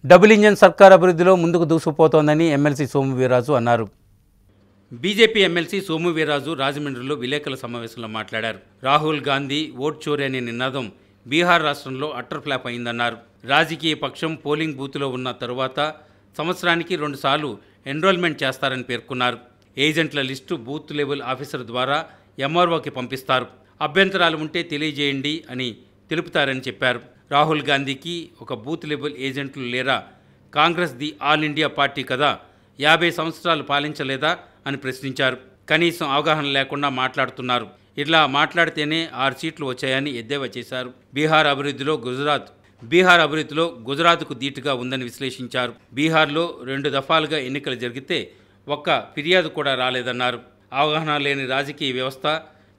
Double engine సర్కార్ అభివృద్ధిలో ముందుకు దూసుకుపోతోందని ఎమ్మెల్సీ సోము వీర్రాజు అన్నారు. బీజేపీ ఎమ్మెల్సీ సోము వీర్రాజు రాజమండ్రిలో విలేకరుల సమావేశంలో మాట్లాడారు. రాహుల్ గాంధీ ఓట్ చోరీ అనే నినాదం బీహార్ రాష్ట్రంలో అట్టర్ ఫ్లాప్ అయిందన్నారు. రాజకీయ పక్షం పోలింగ్ బూత్లో ఉన్న తరువాత సంవత్సరానికి 2 సార్లు ఎన్రోల్మెంట్ చేస్తారని పేర్కొన్నారు. ఏజెంట్ల లిస్టు బూత్ లెవెల్ ఆఫీసర్ ద్వారా ఎంఆర్ఓకి పంపిస్తారు. అభ్యంతరాలు ఉంటే తెలియజేయండి అని తెలుపుతారని చెప్పారు. రాహుల్ గాంధీకి ఒక బూత్ లెవెల్ ఏజెంట్లు లేరా? Congress the all India party కదా, 50 సంవత్సరాలు పాలించలేదా అని ప్రశ్నించారు. కనీసం అవగాహన లేకుండా మాట్లాడుతున్నారు. ఇట్లా మాట్లాడితేనే 6 సీట్లు వచ్చాయని ఎద్దేవా చేశారు. బీహార్ అభివృద్ధిలో గుజరాత్కు ధీటుగా ఉందని విశ్లేషించారు. బీహార్లో 2 దఫాలుగా ఎన్నికలు జరిగితే ఒక్క ఫిర్యాదు కూడా రాలేదన్నారు. అవగాహన లేని రాజకీయ వ్యవస్థ,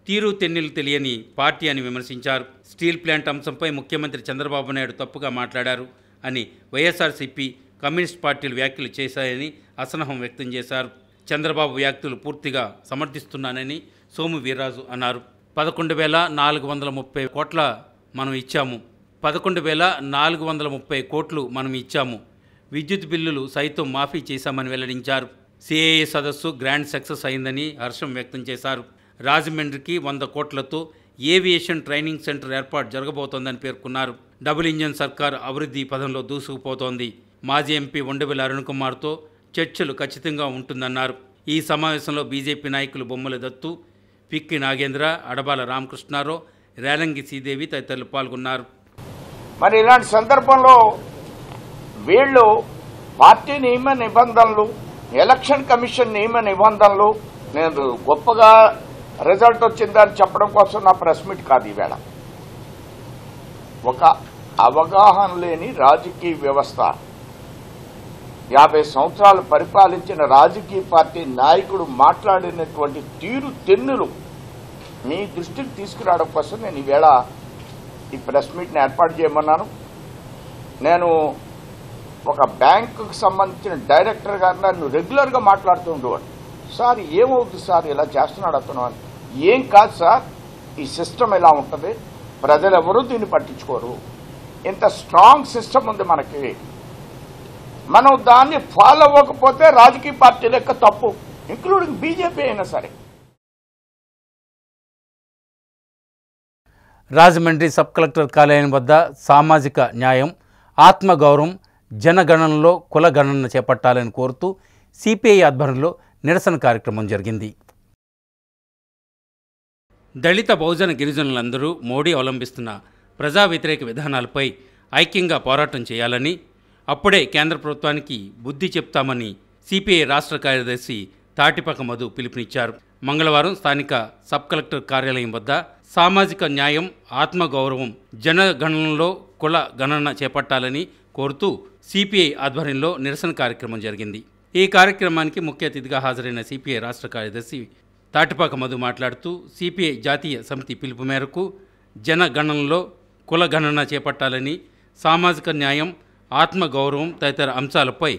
తీరు తెన్నులు తెలియని పార్టీ అని విమర్శించారు. స్టీల్ ప్లాంట్ అంశంపై ముఖ్యమంత్రి చంద్రబాబు నాయుడు తప్పుగా మాట్లాడారు అని వైఎస్ఆర్సీపీ, కమ్యూనిస్ట్ పార్టీలు వ్యాఖ్యలు చేశాయని అసహనం వ్యక్తం చేశారు. చంద్రబాబు వ్యాఖ్యలు పూర్తిగా సమర్థిస్తున్నానని సోము వీర్రాజు అన్నారు. 11,430 కోట్ల మనం ఇచ్చాము. 11,430 కోట్లు మనం ఇచ్చాము. విద్యుత్ బిల్లులు సైతం మాఫీ చేశామని వెల్లడించారు. సిఏఏ సదస్సు గ్రాండ్ సక్సెస్ అయిందని హర్షం వ్యక్తం చేశారు. రాజమండ్రికి 100 కోట్లతో ఏవియేషన్ ట్రైనింగ్ సెంటర్ ఏర్పాటు జరగబోతోందని పేర్కొన్నారు. డబుల్ ఇంజన్ సర్కార్ అభివృద్ధి పదంలో దూసుకుపోతోంది. మాజీ ఎంపీ ఉండవెల్లి అరుణ్ కుమార్తో చర్చలు ఖచ్చితంగా ఉంటుందన్నారు. ఈ సమావేశంలో బీజేపీ నాయకులు బొమ్మల దత్తు, పిక్కి నాగేంద్ర, అడబాల రామకృష్ణారావు, రేలంగి శ్రీదేవి తదితరులు పాల్గొన్నారు. మరి ఇలాంటి సందర్భంలో వీళ్ళు పార్టీ నియమ నిబంధనలు, ఎలక్షన్ కమిషన్ నియమ నిబంధనలు నేను గొప్పగా రిజల్ట్ వచ్చిందని చెప్పడం కోసం నా ప్రెస్ మీట్ కాదు. ఈవేళ ఒక అవగాహన లేని రాజకీయ వ్యవస్థ, 50 సంవత్సరాలు పరిపాలించిన రాజకీయ పార్టీ నాయకుడు మాట్లాడినటువంటి తీరు తెన్నులు మీ దృష్టికి తీసుకురావడం కోసం నేను ఈవేళ ఈ ప్రెస్ మీట్ని ఏర్పాటు చేయమన్నాను. నేను ఒక బ్యాంకుకు సంబంధించిన డైరెక్టర్ గారు నన్ను రెగ్యులర్గా మాట్లాడుతూ ఉండేవాడు. సార్ ఏమవుతుంది సార్ ఇలా చేస్తున్నాడు అతను అని. ఏం కాదు సార్, ఈ సిస్టమ్ ఇలా ఉంటుంది, ప్రజలు ఎవరూ దీన్ని పట్టించుకోరు. ఇంత స్ట్రాంగ్ సిస్టమ్ ఉంది మనకి, మనం దాన్ని ఫాలో అవ్వకపోతే రాజకీయ పార్టీల యొక్క తప్పు, ఇంక్లూడింగ్ బీజేపీ అయినా సరే. రాజమండ్రి సబ్ కలెక్టర్ కార్యాలయం వద్ద సామాజిక న్యాయం, ఆత్మగౌరవం, జనగణనలో కుల గణన చేపట్టాలని కోరుతూ సిపిఐ ఆధ్వర్యంలో నిరసన కార్యక్రమం జరిగింది. దళిత బహుజన గిరిజనులందరూ మోడీ అవలంబిస్తున్న ప్రజా వ్యతిరేక విధానాలపై ఐక్యంగా పోరాటం చేయాలని, అప్పుడే కేంద్ర ప్రభుత్వానికి బుద్ధి చెప్తామని సిపిఐ రాష్ట్ర కార్యదర్శి తాటిపాక మధు పిలుపునిచ్చారు. మంగళవారం స్థానిక సబ్ కలెక్టర్ కార్యాలయం వద్ద సామాజిక న్యాయం, ఆత్మగౌరవం, జనగణనలో కుల గణన చేపట్టాలని కోరుతూ సిపిఐ ఆధ్వర్యంలో నిరసన కార్యక్రమం జరిగింది. ఈ కార్యక్రమానికి ముఖ్య అతిథిగా హాజరైన సిపిఐ రాష్ట్ర కార్యదర్శి తాటిపాక మధు మాట్లాడుతూ సిపిఐ జాతీయ సమితి పిలుపు మేరకు జనగణనలో కుల గణన చేపట్టాలని, సామాజిక న్యాయం, ఆత్మగౌరవం తదితర అంశాలపై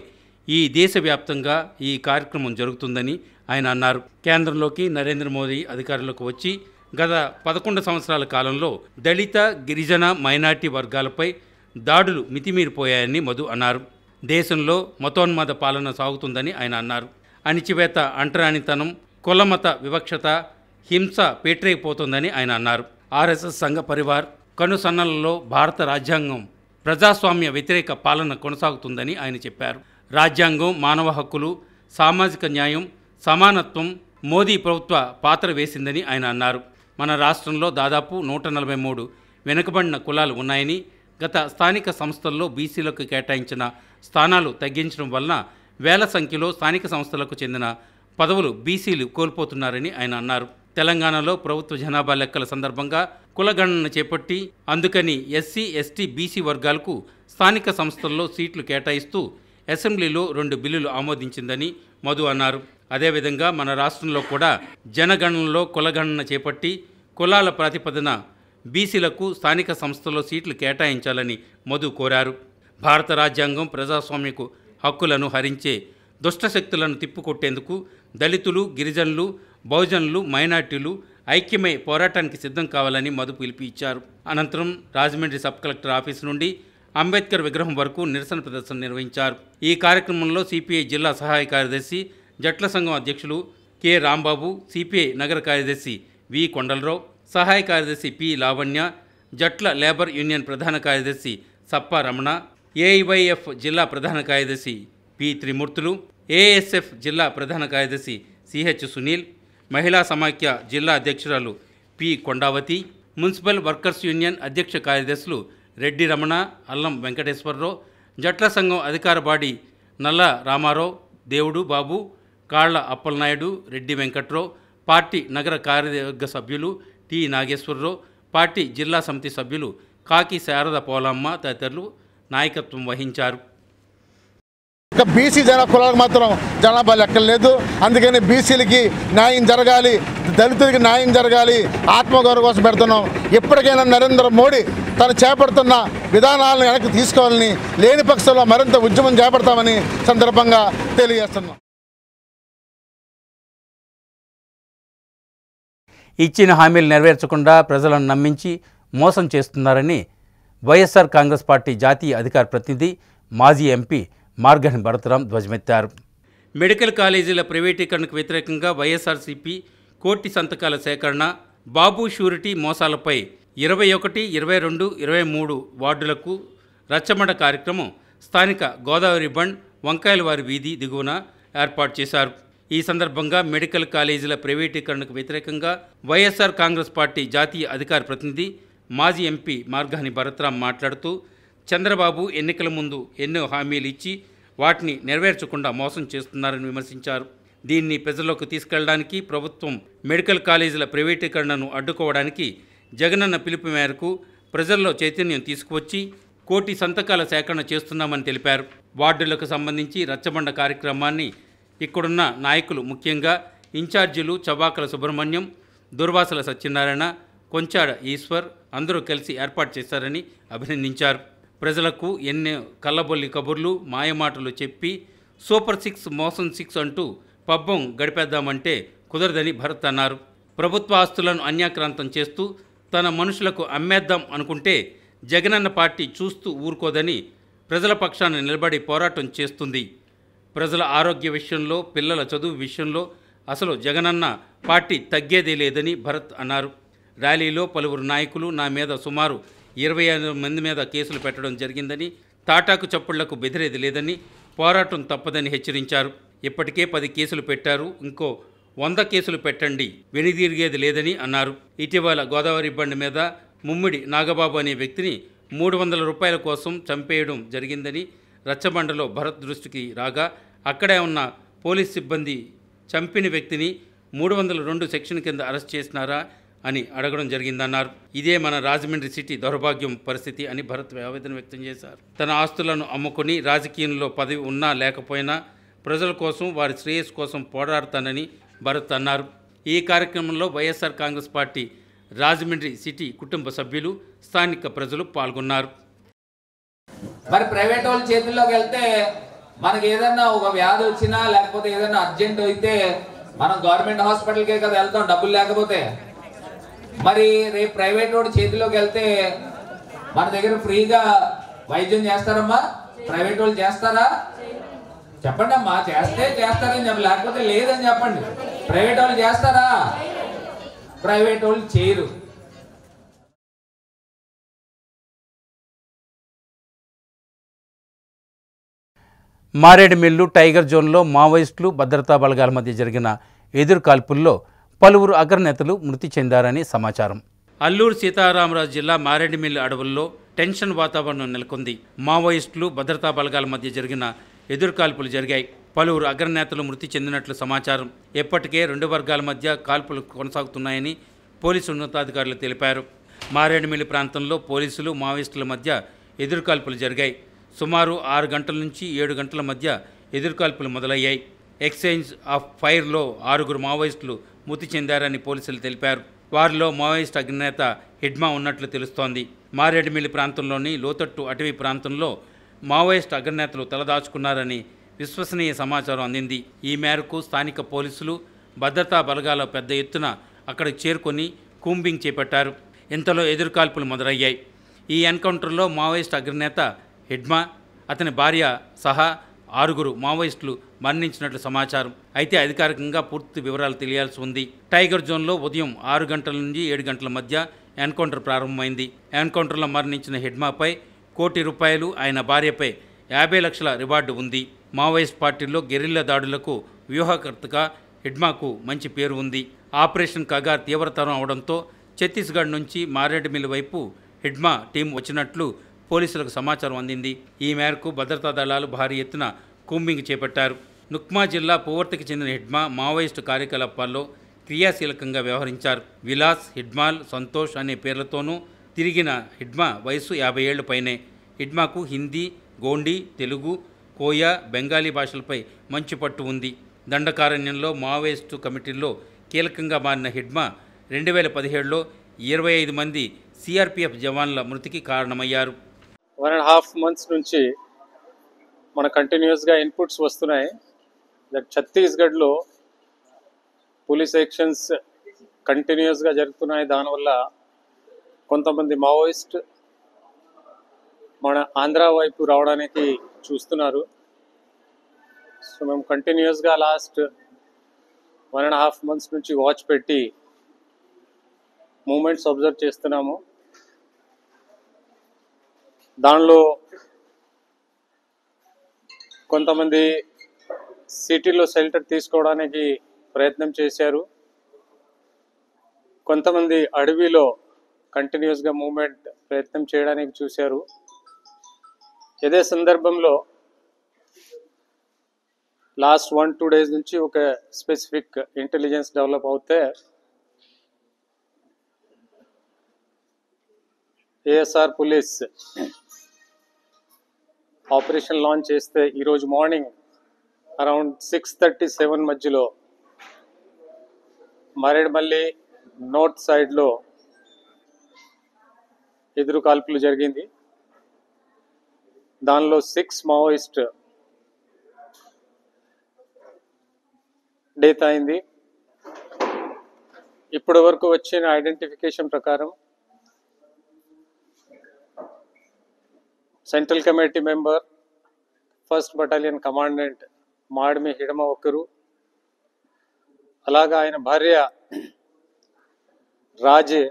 ఈ దేశవ్యాప్తంగా ఈ కార్యక్రమం జరుగుతుందని ఆయన అన్నారు. కేంద్రంలోకి నరేంద్ర మోదీ అధికారంలోకి వచ్చి గత 11 సంవత్సరాల కాలంలో దళిత, గిరిజన, మైనార్టీ వర్గాలపై దాడులు మితిమీరిపోయాయని మధు అన్నారు. దేశంలో మతోన్మాద పాలన సాగుతుందని ఆయన అన్నారు. అణిచివేత, అంటరానితనం, కులమత వివక్షత, హింస పేటరేగిపోతుందని ఆయన అన్నారు. ఆర్ఎస్ఎస్ సంఘ పరివార్ కనుసన్నలలో భారత రాజ్యాంగం ప్రజాస్వామ్య వ్యతిరేక పాలన కొనసాగుతుందని ఆయన చెప్పారు. రాజ్యాంగం మానవ హక్కులు, సామాజిక న్యాయం, సమానత్వం మోదీ ప్రభుత్వ పాత్ర వేసిందని ఆయన అన్నారు. మన రాష్ట్రంలో దాదాపు 143 వెనుకబడిన కులాలు ఉన్నాయని, గత స్థానిక సంస్థల్లో బీసీలకు కేటాయించిన స్థానాలు తగ్గించడం వలన వేల సంఖ్యలో స్థానిక సంస్థలకు చెందిన పదవులు బీసీలు కోల్పోతున్నారని ఆయన అన్నారు. తెలంగాణలో ప్రభుత్వ జనాభా లెక్కల సందర్భంగా కులగణన చేపట్టి అందుకని ఎస్సీ, ఎస్టీ, బీసీ వర్గాలకు స్థానిక సంస్థల్లో సీట్లు కేటాయిస్తూ అసెంబ్లీలో 2 బిల్లులు ఆమోదించిందని మధు అన్నారు. అదేవిధంగా మన రాష్ట్రంలో కూడా జనగణనలో కులగణన చేపట్టి కులాల ప్రాతిపదిన బీసీలకు స్థానిక సంస్థల్లో సీట్లు కేటాయించాలని మధు కోరారు. భారత రాజ్యాంగం ప్రజాస్వామ్యకు హక్కులను హరించే దుష్టశక్తులను తిప్పుకొట్టేందుకు దళితులు, గిరిజనులు, బహుజనులు, మైనార్టీలు ఐక్యమై పోరాటానికి సిద్ధం కావాలని మధు పిలుపు ఇచ్చారు. అనంతరం రాజమండ్రి సబ్ కలెక్టర్ ఆఫీసు నుండి అంబేద్కర్ విగ్రహం వరకు నిరసన ప్రదర్శన నిర్వహించారు. ఈ కార్యక్రమంలో సిపిఐ జిల్లా సహాయ కార్యదర్శి, జట్ల సంఘం అధ్యక్షులు కె రాంబాబు, సిపిఐ నగర కార్యదర్శి వి కొండలరావు, సహాయ కార్యదర్శి పి లావణ్య, జట్ల లేబర్ యూనియన్ ప్రధాన కార్యదర్శి సప్పా రమణ, ఏఐవైఎఫ్ జిల్లా ప్రధాన కార్యదర్శి పి త్రిమూర్తులు, ఏఎస్ఎఫ్ జిల్లా ప్రధాన కార్యదర్శి సిహెచ్ సునీల్, మహిళా సమాఖ్య జిల్లా అధ్యక్షురాలు పి కొండావతి, మున్సిపల్ వర్కర్స్ యూనియన్ అధ్యక్ష కార్యదర్శులు రెడ్డి రమణ, అల్లం వెంకటేశ్వరరావు, జట్ల సంఘం అధికార బాడీ నల్ల రామారావు, దేవుడు బాబు, కాళ్ల అప్పలనాయుడు, రెడ్డి వెంకట్రావు, పార్టీ నగర కార్యవర్గ సభ్యులు టి నాగేశ్వరరావు, పార్టీ జిల్లా సమితి సభ్యులు కాకి శారద పోలమ్మ తదితరులు నాయకత్వం వహించారు. ఇక బీసీ కులాలకు మాత్రం జనాభా లెక్కలేదు. అందుకని బీసీలకి న్యాయం జరగాలి, దళితులకి న్యాయం జరగాలి, ఆత్మగౌరవం కోసం పెడుతున్నాం. ఎప్పటికైనా నరేంద్ర మోడీ తను చేపడుతున్న విధానాలను వెనక్కి తీసుకోవాలని, లేని పక్షంలో మరింత ఉద్యమం చేపడతామని సందర్భంగా తెలియజేస్తున్నాం. ఇచ్చిన హామీలు నెరవేర్చకుండా ప్రజలను నమ్మించి మోసం చేస్తున్నారని వైఎస్ఆర్ కాంగ్రెస్ పార్టీ జాతీయ అధికార ప్రతినిధి, మాజీ ఎంపీ మార్గని భరతరాం ధ్వజమెత్తారు. మెడికల్ కాలేజీల ప్రైవేటీకరణకు వ్యతిరేకంగా వైఎస్ఆర్సీపీ కోటి సంతకాల సేకరణ, బాబు షూరిటీ మోసాలపై 21, 22, 23 వార్డులకు రచ్చబండ కార్యక్రమం స్థానిక గోదావరి బండ్, వంకాయలవారి వీధి దిగువన ఏర్పాటు చేశారు. ఈ సందర్భంగా మెడికల్ కాలేజీల ప్రైవేటీకరణకు వ్యతిరేకంగా వైఎస్ఆర్ కాంగ్రెస్ పార్టీ జాతీయ అధికార ప్రతినిధి, మాజీ ఎంపీ మార్గని భరతరాం మాట్లాడుతూ, చంద్రబాబు ఎన్నికల ముందు ఎన్నో హామీలు ఇచ్చి వాటిని నెరవేర్చకుండా మోసం చేస్తున్నారని విమర్శించారు. దీన్ని ప్రజల్లోకి తీసుకెళ్లడానికి ప్రభుత్వం మెడికల్ కాలేజీల ప్రైవేటీకరణను అడ్డుకోవడానికి జగనన్న పిలుపు మేరకు ప్రజల్లో చైతన్యం తీసుకువచ్చి కోటి సంతకాల సేకరణ చేస్తున్నామని తెలిపారు. వార్డులకు సంబంధించి రచ్చబండ కార్యక్రమాన్ని ఇక్కడున్న నాయకులు, ముఖ్యంగా ఇన్ఛార్జీలు చవ్వాకల సుబ్రహ్మణ్యం, దుర్వాసల సత్యనారాయణ, కొంచాడ ఈశ్వర్ అందరూ కలిసి ఏర్పాటు చేశారని అభినందించారు. ప్రజలకు ఎన్నో కల్లబొల్లి కబుర్లు, మాయమాటలు చెప్పి సూపర్ 6 మోసం 6 అంటూ పబ్బం గడిపేద్దామంటే కుదరదని భరత్ అన్నారు. ప్రభుత్వ ఆస్తులను అన్యాక్రాంతం చేస్తూ తన మనుషులకు అమ్మేద్దాం అనుకుంటే జగనన్న పార్టీ చూస్తూ ఊరుకోదని, ప్రజల పక్షాన నిలబడి పోరాటం చేస్తుంది. ప్రజల ఆరోగ్య విషయంలో, పిల్లల చదువు విషయంలో అసలు జగనన్న పార్టీ తగ్గేదే లేదని భరత్ అన్నారు. ర్యాలీలో పలువురు నాయకులు నా మీద సుమారు 25 మంది మీద కేసులు పెట్టడం జరిగిందని, తాటాకు చప్పుళ్లకు బెదిరేది లేదని, పోరాటం తప్పదని హెచ్చరించారు. ఇప్పటికే 10 కేసులు పెట్టారు, ఇంకో 100 కేసులు పెట్టండి, వెనుదిరిగేది లేదని అన్నారు. ఇటీవల గోదావరి బండి మీద ముమ్మిడి నాగబాబు అనే వ్యక్తిని 300 రూపాయల కోసం చంపేయడం జరిగిందని రచ్చబండలో భరత్ దృష్టికి రాగా, అక్కడే ఉన్న పోలీస్ సిబ్బంది చంపిన వ్యక్తిని 302 సెక్షన్ కింద అరెస్ట్ చేసినారా అని అడగడం జరిగిందన్నారు. ఇదే మన రాజమండ్రి సిటీ దౌర్భాగ్యం పరిస్థితి అని భరత్ ఆవేదన వ్యక్తం చేశారు. తన ఆస్తులను అమ్ముకొని రాజకీయంలో పదవి ఉన్నా లేకపోయినా ప్రజల కోసం, వారి శ్రేయస్సు కోసం పోరాడతానని భరత్ అన్నారు. ఈ కార్యక్రమంలో వైఎస్ఆర్ కాంగ్రెస్ పార్టీ రాజమండ్రి సిటీ కుటుంబ సభ్యులు, స్థానిక ప్రజలు పాల్గొన్నారు. మరి ప్రైవేట్ వాళ్ళ చేతుల్లోకి వెళ్తే మనకి ఏదన్నా ఒక వ్యాధి వచ్చినా లేకపోతే ఏదన్నా అర్జెంట్ అయితే మనం గవర్నమెంట్ హాస్పిటల్కే కదా వెళ్తాం, డబ్బులు లేకపోతే. మరి రేపు ప్రైవేట్ వాడి చేతిలోకి వెళ్తే మన దగ్గర ఫ్రీగా వైద్యం చేస్తారమ్మా? ప్రైవేట్ వాళ్ళు చేస్తారా? చెప్పండి అమ్మా. చేస్తే చేస్తారని చెప్పండి, లేకపోతే లేదని చెప్పండి. ప్రైవేట్ వాళ్ళు చేస్తారా? ప్రైవేట్ వాళ్ళు చేయరు. మారేడుమిల్లు టైగర్ జోన్లో మావోయిస్టులు, భద్రతా బలగాల మధ్య జరిగిన ఎదురుకాల్పుల్లో పలువురు అగ్రనేతలు మృతి చెందారని సమాచారం. అల్లూరు సీతారామరాజు జిల్లా మారేడుమిల్లు అడవుల్లో టెన్షన్ వాతావరణం నెలకొంది. మావోయిస్టులు, భద్రతా బలగాల మధ్య జరిగిన ఎదురుకాల్పులు జరిగాయి. పలువురు అగ్రనేతలు మృతి చెందినట్లు సమాచారం. ఇప్పటికే 2 వర్గాల మధ్య కాల్పులు కొనసాగుతున్నాయని పోలీసు ఉన్నతాధికారులు తెలిపారు. మారేడుమిల్లి ప్రాంతంలో పోలీసులు, మావోయిస్టుల మధ్య ఎదురుకాల్పులు జరిగాయి. సుమారు 6 గంటల నుంచి 7 గంటల మధ్య ఎదురుకాల్పులు మొదలయ్యాయి. ఎక్స్చేంజ్ ఆఫ్ ఫైర్లో 6 మావోయిస్టులు మృతి చెందారని పోలీసులు తెలిపారు. వారిలో మావోయిస్ట్ అగ్రనేత హిడ్మా ఉన్నట్లు తెలుస్తోంది. మారేడుమిల్లి ప్రాంతంలోని లోతట్టు అటవీ ప్రాంతంలో మావోయిస్ట్ అగ్రనేతలు తలదాచుకున్నారని విశ్వసనీయ సమాచారం అందింది. ఈ మేరకు స్థానిక పోలీసులు, భద్రతా బలగాల పెద్ద ఎత్తున అక్కడికి చేరుకొని కూంబింగ్ చేపట్టారు. ఇంతలో ఎదురుకాల్పులు మొదలయ్యాయి. ఈ ఎన్కౌంటర్లో మావోయిస్ట్ అగ్రనేత హిడ్మా, అతని భార్య సహా 6 మావోయిస్టులు మరణించినట్లు సమాచారం. అయితే అధికారికంగా పూర్తి వివరాలు తెలియాల్సి ఉంది. టైగర్ జోన్లో ఉదయం 6 గంటల నుంచి 7 గంటల మధ్య ఎన్కౌంటర్ ప్రారంభమైంది. ఎన్కౌంటర్లో మరణించిన హిడ్మాపై ₹1 కోటి, ఆయన భార్యపై 50 లక్షల రివార్డు ఉంది. మావోయిస్ట్ పార్టీల్లో గెరిల్లా దాడులకు వ్యూహకర్తగా హిడ్మాకు మంచి పేరు ఉంది. ఆపరేషన్ కగార్ తీవ్రతరం అవడంతో ఛత్తీస్గఢ్ నుంచి మారేడుమిల్లి వైపు హిడ్మా టీం వచ్చినట్లు పోలీసులకు సమాచారం అందింది. ఈ మేరకు భద్రతా దళాలు భారీ ఎత్తున కూంబింగ్ చేపట్టారు. నుక్మా జిల్లా పువర్తికి చెందిన హిడ్మా మావోయిస్టు కార్యకలాపాల్లో క్రియాశీలకంగా వ్యవహరించారు. విలాస్, హిడ్మాల్, సంతోష్ అనే పేర్లతోనూ తిరిగిన హిడ్మా వయసు 50 ఏళ్ల పైనే. హిడ్మాకు హిందీ, గోండి, తెలుగు, కోయా, బెంగాలీ భాషలపై మంచి పట్టు ఉంది. దండకారణ్యంలో మావోయిస్టు కమిటీల్లో కీలకంగా మారిన హిడ్మా 2017లో 25 మంది సిఆర్పిఎఫ్ జవాన్ల మృతికి కారణమయ్యారు. 1.5 months నుంచి మన కంటిన్యూస్గా ఇన్పుట్స్ వస్తున్నాయి. ఛత్తీస్గఢ్లో పోలీస్ యాక్షన్స్ కంటిన్యూస్గా జరుగుతున్నాయి. దానివల్ల కొంతమంది మావోయిస్ట్ మన ఆంధ్ర వైపు రావడానికి చూస్తున్నారు. సో మేము కంటిన్యూస్గా లాస్ట్ 1.5 months నుంచి వాచ్ పెట్టి మూమెంట్స్ అబ్జర్వ్ చేస్తున్నాము. దానిలో కొంతమంది సిటీలో షెల్టర్ తీసుకోవడానికి ప్రయత్నం చేశారు. కొంతమంది అడవిలో కంటిన్యూస్గా మూమెంట్ ప్రయత్నం చేయడానికి చూశారు. ఇదే సందర్భంలో లాస్ట్ 1-2 days నుంచి ఒక స్పెసిఫిక్ ఇంటెలిజెన్స్ డెవలప్ అవుతే ఏఎస్ఆర్ పోలీస్ ఆపరేషన్ లాంచ్ చేస్తే ఈరోజు మార్నింగ్ అరౌండ్ 6:37 మధ్యలో మరేడుమల్లి నార్త్ సైడ్లో ఎదురు కాల్పులు జరిగింది. దానిలో 6 మావోయిస్ట్ డెత్ అయింది. ఇప్పటి వరకు వచ్చిన ఐడెంటిఫికేషన్ ప్రకారం central committee member, 1st battalion commandant Madimi Hidma ఒకరు, అలాగా ఆయన భార్య రాజే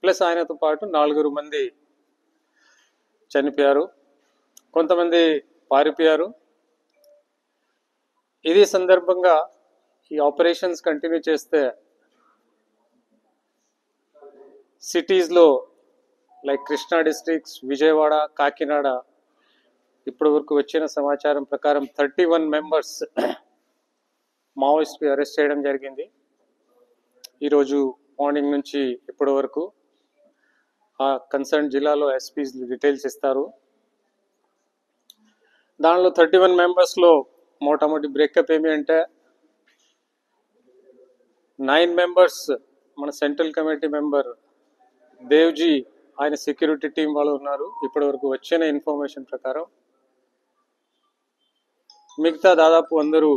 ప్లస్ ఆయనతో పాటు 4 మంది చనిపోయారు. కొంతమంది పారిపోయారు. ఇది సందర్భంగా ఈ ఆపరేషన్స్ కంటిన్యూ చేస్తే సిటీస్లో లైక్ కృష్ణా డిస్ట్రిక్ట్స్, విజయవాడ, కాకినాడ ఇప్పటి వరకు వచ్చిన సమాచారం ప్రకారం 31 members మావోయిస్ట్కి అరెస్ట్ చేయడం జరిగింది. ఈరోజు మార్నింగ్ నుంచి ఇప్పటి వరకు ఆ కన్సర్న్ జిల్లాలో ఎస్పీస్ డీటెయిల్స్ ఇస్తారు. దానిలో 31 members మోటామోటి బ్రేకప్ ఏమి అంటే 9 members మన సెంట్రల్ కమిటీ మెంబర్ దేవ్జీ, ఆయన సెక్యూరిటీ టీం వాళ్ళు ఉన్నారు. ఇప్పటి వరకు వచ్చిన ఇన్ఫర్మేషన్ ప్రకారం మిగతా దాదాపు అందరూ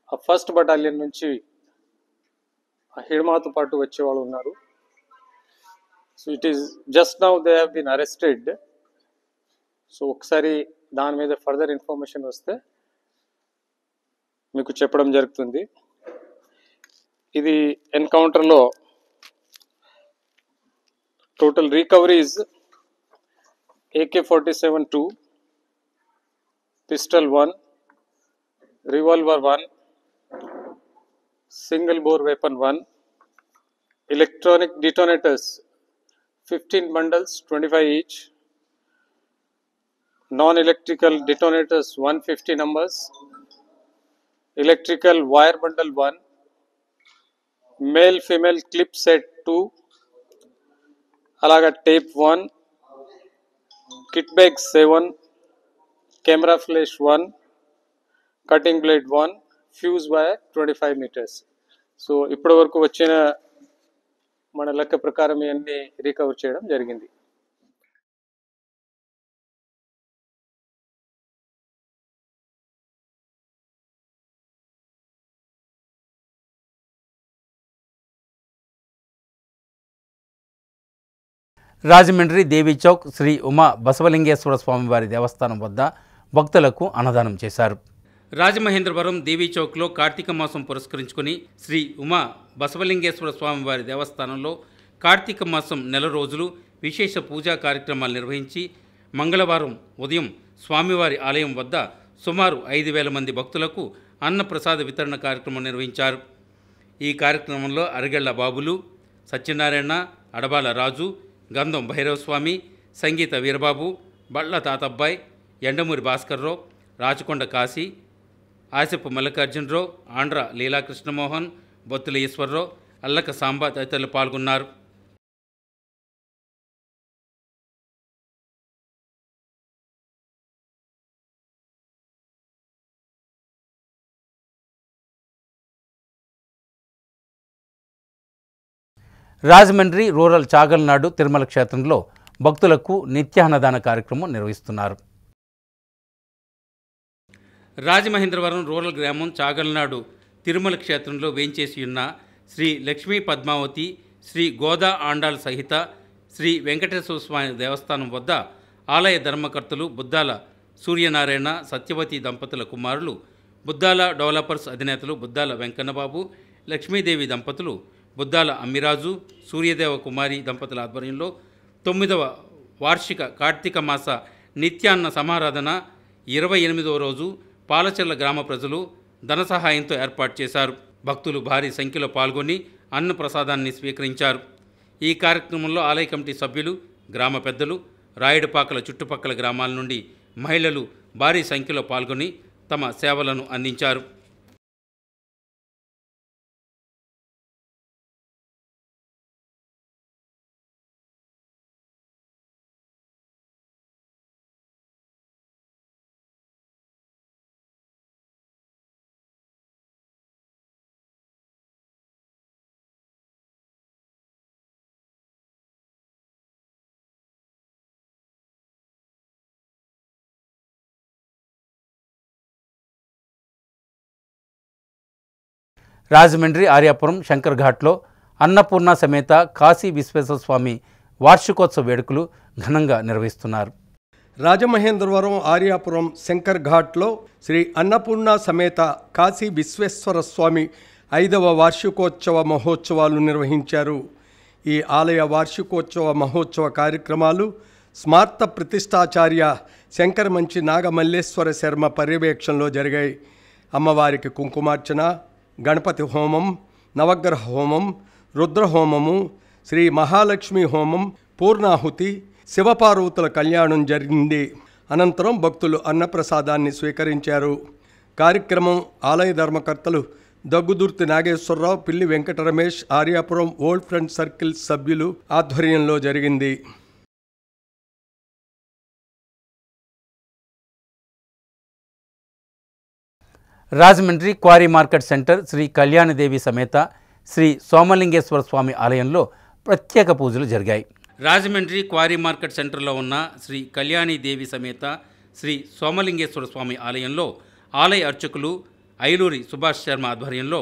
ఆ 1st బటాలియన్ నుంచి ఆ హిడ్మాతో పాటు వచ్చే వాళ్ళు ఉన్నారు. So it is just now they have been arrested. So ఒకసారి దాని మీద ఫర్దర్ ఇన్ఫర్మేషన్ వస్తే మీకు చెప్పడం జరుగుతుంది. ఇది ఎన్కౌంటర్లో total recoveries AK-47 2, pistol 1, revolver 1, single bore weapon 1, electronic detonators 15 bundles 25 each, non-electrical detonators 150 numbers, electrical wire bundle 1, male female clip set 2, అలాగా tape 1, kit bag 7, camera flash 1, cutting blade 1, fuse wire 25 meters. So ఇప్పటి వరకు వచ్చిన మన లెక్క ప్రకారం ఇవన్నీ recover చేయడం జరిగింది. రాజమండ్రి దేవీ చౌక్ శ్రీ ఉమా బసవలింగేశ్వర స్వామివారి దేవస్థానం వద్ద భక్తులకు అన్నదానం చేశారు. రాజమహేంద్రవరం దేవీ చౌక్లో కార్తీక మాసం పురస్కరించుకుని శ్రీ ఉమా బసవలింగేశ్వర స్వామివారి దేవస్థానంలో కార్తీక మాసం నెల రోజులు విశేష పూజా కార్యక్రమాలు నిర్వహించి మంగళవారం ఉదయం స్వామివారి ఆలయం వద్ద సుమారు 5,000 మంది భక్తులకు అన్నప్రసాద వితరణ కార్యక్రమం నిర్వహించారు. ఈ కార్యక్రమంలో అరిగళ్ల బాబులు, సత్యనారాయణ, అడబాల రాజు, గంధం భైరవస్వామి, సంగీత వీరబాబు, బళ్ళ తాతబ్బాయి, ఎండమూరి భాస్కర్రావు, రాచకొండ కాశీ, ఆసిపు మల్లికార్జునరావు, ఆంధ్ర లీలాకృష్ణమోహన్, బొత్తుల ఈశ్వరరావు, అల్లక సాంబా తదితరులు పాల్గొన్నారు. రాజమండ్రి రూరల్ చాగల్నాడు తిరుమల క్షేత్రంలో భక్తులకు నిత్యాన్నదాన కార్యక్రమం నిర్వహిస్తున్నారు. రాజమహేంద్రవరం రూరల్ గ్రామం చాగల్నాడు తిరుమల క్షేత్రంలో వేంచేసి ఉన్న శ్రీ లక్ష్మీ పద్మావతి, శ్రీ గోదా ఆండాల్ సహిత శ్రీ వెంకటేశ్వర స్వామి దేవస్థానం వద్ద ఆలయ ధర్మకర్తలు బుద్దాల సూర్యనారాయణ, సత్యవతి దంపతుల కుమారులు, బుద్దాల డెవలపర్స్ అధినేతలు బుద్దాల వెంకన్నబాబు, లక్ష్మీదేవి దంపతులు, బుద్దాల అమ్మిరాజు, సూర్యదేవ కుమారి దంపతుల ఆధ్వర్యంలో 9వ వార్షిక కార్తీక మాస నిత్యాన్న సమారాధన 28వ రోజు పాలచెర్ల గ్రామ ప్రజలు ధన సహాయంతో ఏర్పాటు చేశారు. భక్తులు భారీ సంఖ్యలో పాల్గొని అన్న ప్రసాదాన్ని స్వీకరించారు. ఈ కార్యక్రమంలో ఆలయ కమిటీ సభ్యులు, గ్రామ పెద్దలు, రాయుడుపాకల చుట్టుపక్కల గ్రామాల నుండి మహిళలు భారీ సంఖ్యలో పాల్గొని తమ సేవలను అందించారు. రాజమండ్రి ఆర్యాపురం శంకర్ ఘాట్లో అన్నపూర్ణ సమేత కాశీ విశ్వేశ్వర స్వామి వార్షికోత్సవ వేడుకలు ఘనంగా నిర్వహిస్తున్నారు. రాజమహేంద్రవరం ఆర్యాపురం శంకర్ ఘాట్లో శ్రీ అన్నపూర్ణ సమేత కాశీ విశ్వేశ్వర స్వామి 5వ వార్షికోత్సవ మహోత్సవాలు నిర్వహించారు. ఈ ఆలయ వార్షికోత్సవ మహోత్సవ కార్యక్రమాలు స్మార్త ప్రతిష్టాచార్య శంకరమంచి నాగమల్లేశ్వర శర్మ పర్యవేక్షణలో జరిగాయి. అమ్మవారికి కుంకుమార్చన, గణపతి హోమం, నవగ్రహ హోమం, రుద్రహోమము, శ్రీ మహాలక్ష్మి హోమం, పూర్ణాహుతి, శివపార్వతుల కళ్యాణం జరిగింది. అనంతరం భక్తులు అన్నప్రసాదాన్ని స్వీకరించారు. కార్యక్రమం ఆలయ ధర్మకర్తలు Daggudurthi Nageswara Rao, Pilli Venkata Ramesh, Aryapuram old friend circle సభ్యులు ఆధ్వర్యంలో జరిగింది. Rajahmundry quarry market centre Sri Kalyanadevi సమేత శ్రీ సోమలింగేశ్వర స్వామి ఆలయంలో ప్రత్యేక పూజలు జరిగాయి. రాజమండ్రి క్వారీ మార్కెట్ సెంటర్లో ఉన్న శ్రీ కళ్యాణీదేవి సమేత శ్రీ సోమలింగేశ్వర స్వామి ఆలయంలో ఆలయ అర్చకులు ఐలూరి సుభాష్ శర్మ ఆధ్వర్యంలో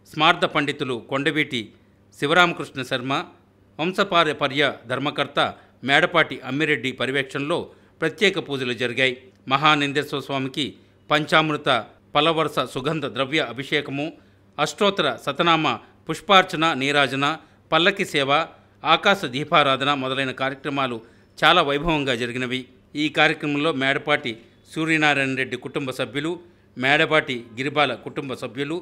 స్మార్థ పండితులు కొండవీటి శివరామకృష్ణ శర్మ, వంశపారపర్య ధర్మకర్త మేడపాటి అమ్మిరెడ్డి పర్యవేక్షణలో ప్రత్యేక పూజలు జరిగాయి. మహానందేశ్వర స్వామికి పంచామృత పలవరస సుగంధ ద్రవ్య అభిషేకము, అష్టోత్తర శతనామ పుష్పార్చన, నీరాజన, పల్లకి సేవ, ఆకాశ దీపారాధన మొదలైన కార్యక్రమాలు చాలా వైభవంగా జరిగినవి. ఈ కార్యక్రమంలో మేడపాటి సూర్యనారాయణ రెడ్డి కుటుంబ సభ్యులు, మేడపాటి గిరిబాల కుటుంబ సభ్యులు,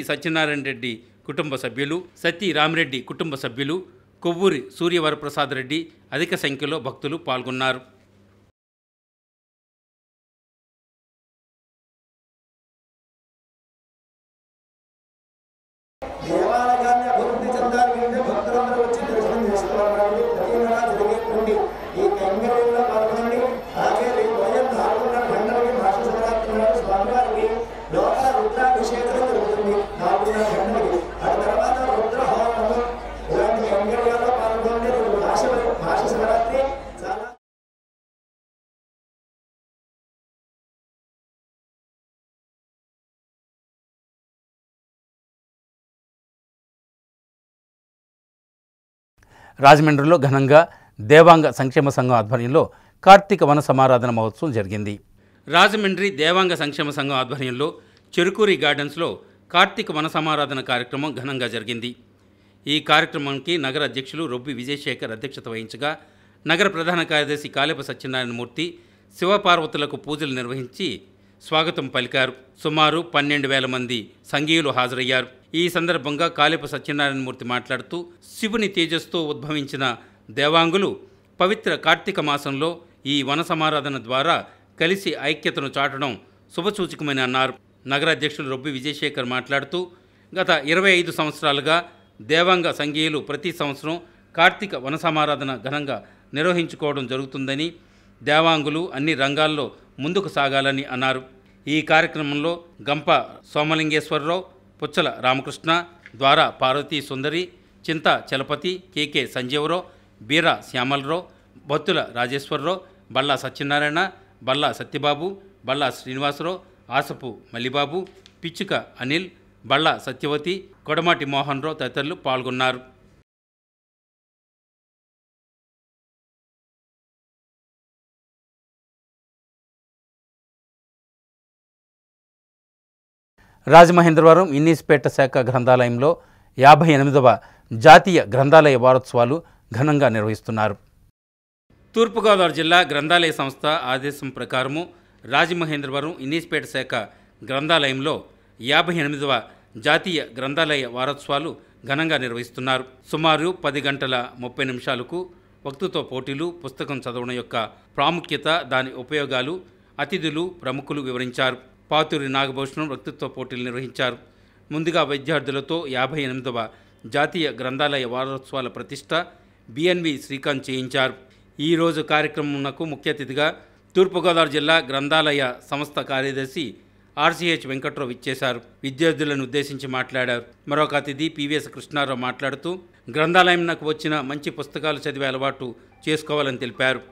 సత్యనారాయణ రెడ్డి కుటుంబ సభ్యులు, సత్తి రామిరెడ్డి కుటుంబ సభ్యులు, కొవ్వూరి సూర్యవరప్రసాద్ రెడ్డి అధిక సంఖ్యలో భక్తులు పాల్గొన్నారు. దేవాలయాన్ని అభివృద్ధి చెందాలంటే భక్తులందరూ వచ్చి దర్శనం చేసుకోవాలి. ప్రతి నెల జరిగేటువంటి ఈ కైంకర్యంలో పాల్గొనండి. అలాగే రేపు ఉదయం 4:30 గంటలకి భాష శివరాత్రి నాడు స్వామివారికి లోక రుద్రాభిషేకం జరుగుతుంది. 4:30 గంటలకి. ఆ తర్వాత రుద్ర హోమము, ఇలాంటి కైంకర్యాల్లో పాల్గొంటే భాష శివరాత్రి చాలా రాజమండ్రిలో ఘనంగా దేవాంగ సంక్షేమ సంఘం ఆధ్వర్యంలో కార్తీక వన సమారాధన మహోత్సవం జరిగింది. రాజమండ్రి దేవాంగ సంక్షేమ సంఘం ఆధ్వర్యంలో చెరుకూరి గార్డెన్స్లో కార్తీక వన సమారాధన కార్యక్రమం ఘనంగా జరిగింది. ఈ కార్యక్రమానికి నగర అధ్యక్షులు రొబ్బి విజయశేఖర్ అధ్యక్షత వహించగా నగర ప్రధాన కార్యదర్శి కాలేప సత్యనారాయణమూర్తి శివపార్వతులకు పూజలు నిర్వహించి స్వాగతం పలికారు. సుమారు 12,000 మంది సంఘీయులు హాజరయ్యారు. ఈ సందర్భంగా కాలేప సత్యనారాయణమూర్తి మాట్లాడుతూ శివుని తేజస్తో ఉద్భవించిన దేవాంగులు పవిత్ర కార్తీక మాసంలో ఈ వన సమారాధన ద్వారా కలిసి ఐక్యతను చాటడం శుభసూచకమని అన్నారు. నగర అధ్యక్షులు రొబ్బి విజయశేఖర్ మాట్లాడుతూ గత 25 సంవత్సరాలుగా దేవాంగ సంఘీయులు ప్రతి సంవత్సరం కార్తీక వన సమారాధన ఘనంగా నిర్వహించుకోవడం జరుగుతుందని, దేవాంగులు అన్ని రంగాల్లో ముందుకు సాగాలని అన్నారు. ఈ కార్యక్రమంలో గంప సోమలింగేశ్వరరావు, పుచ్చల రామకృష్ణ, ద్వారా పార్వతీ సుందరి, చింత చలపతి, కేకే సంజీవరావు, బీర శ్యామలరావు, బత్తుల రాజేశ్వరరావు, బల్లా సత్యనారాయణ, బల్లా సత్యబాబు, బల్లా శ్రీనివాసరావు, ఆసపు మల్లిబాబు, పిచ్చుక అనిల్, బళ్ళ సత్యవతి, కొడమాటి మోహన్ రావు తదితరులు పాల్గొన్నారు. రాజమహేంద్రవరం ఇన్నీస్పేట శాఖ గ్రంథాలయంలో 58వ జాతీయ గ్రంథాలయ వారోత్సవాలు ఘనంగా నిర్వహిస్తున్నారు. తూర్పుగోదావరి జిల్లా గ్రంథాలయ సంస్థ ఆదేశం ప్రకారము రాజమహేంద్రవరం ఇన్నీస్పేట శాఖ గ్రంథాలయంలో 58వ జాతీయ గ్రంథాలయ వారోత్సవాలు ఘనంగా నిర్వహిస్తున్నారు. సుమారు 10 గంటల 30 నిమిషాలకు వక్తృత్వ పోటీలు, పుస్తకం చదవడం యొక్క ప్రాముఖ్యత, దాని ఉపయోగాలు అతిథులు, ప్రముఖులు వివరించారు. పాతూరి నాగభూషణం వక్తృత్వ పోటీలు నిర్వహించారు. ముందుగా విద్యార్థులతో 58వ జాతీయ గ్రంథాలయ వారోత్సవాల ప్రతిష్ట బిఎన్వి శ్రీకాంత్ చేయించారు. ఈరోజు కార్యక్రమంకు ముఖ్య అతిథిగా తూర్పుగోదావరి జిల్లా గ్రంథాలయ సంస్థ కార్యదర్శి ఆర్సీహెచ్ వెంకట్రావు ఇచ్చేశారు. విద్యార్థులను ఉద్దేశించి మాట్లాడారు. మరొక అతిథి పివిఎస్ కృష్ణారావు మాట్లాడుతూ గ్రంథాలయంకు వచ్చిన మంచి పుస్తకాలు చదివే అలవాటు చేసుకోవాలని తెలిపారు.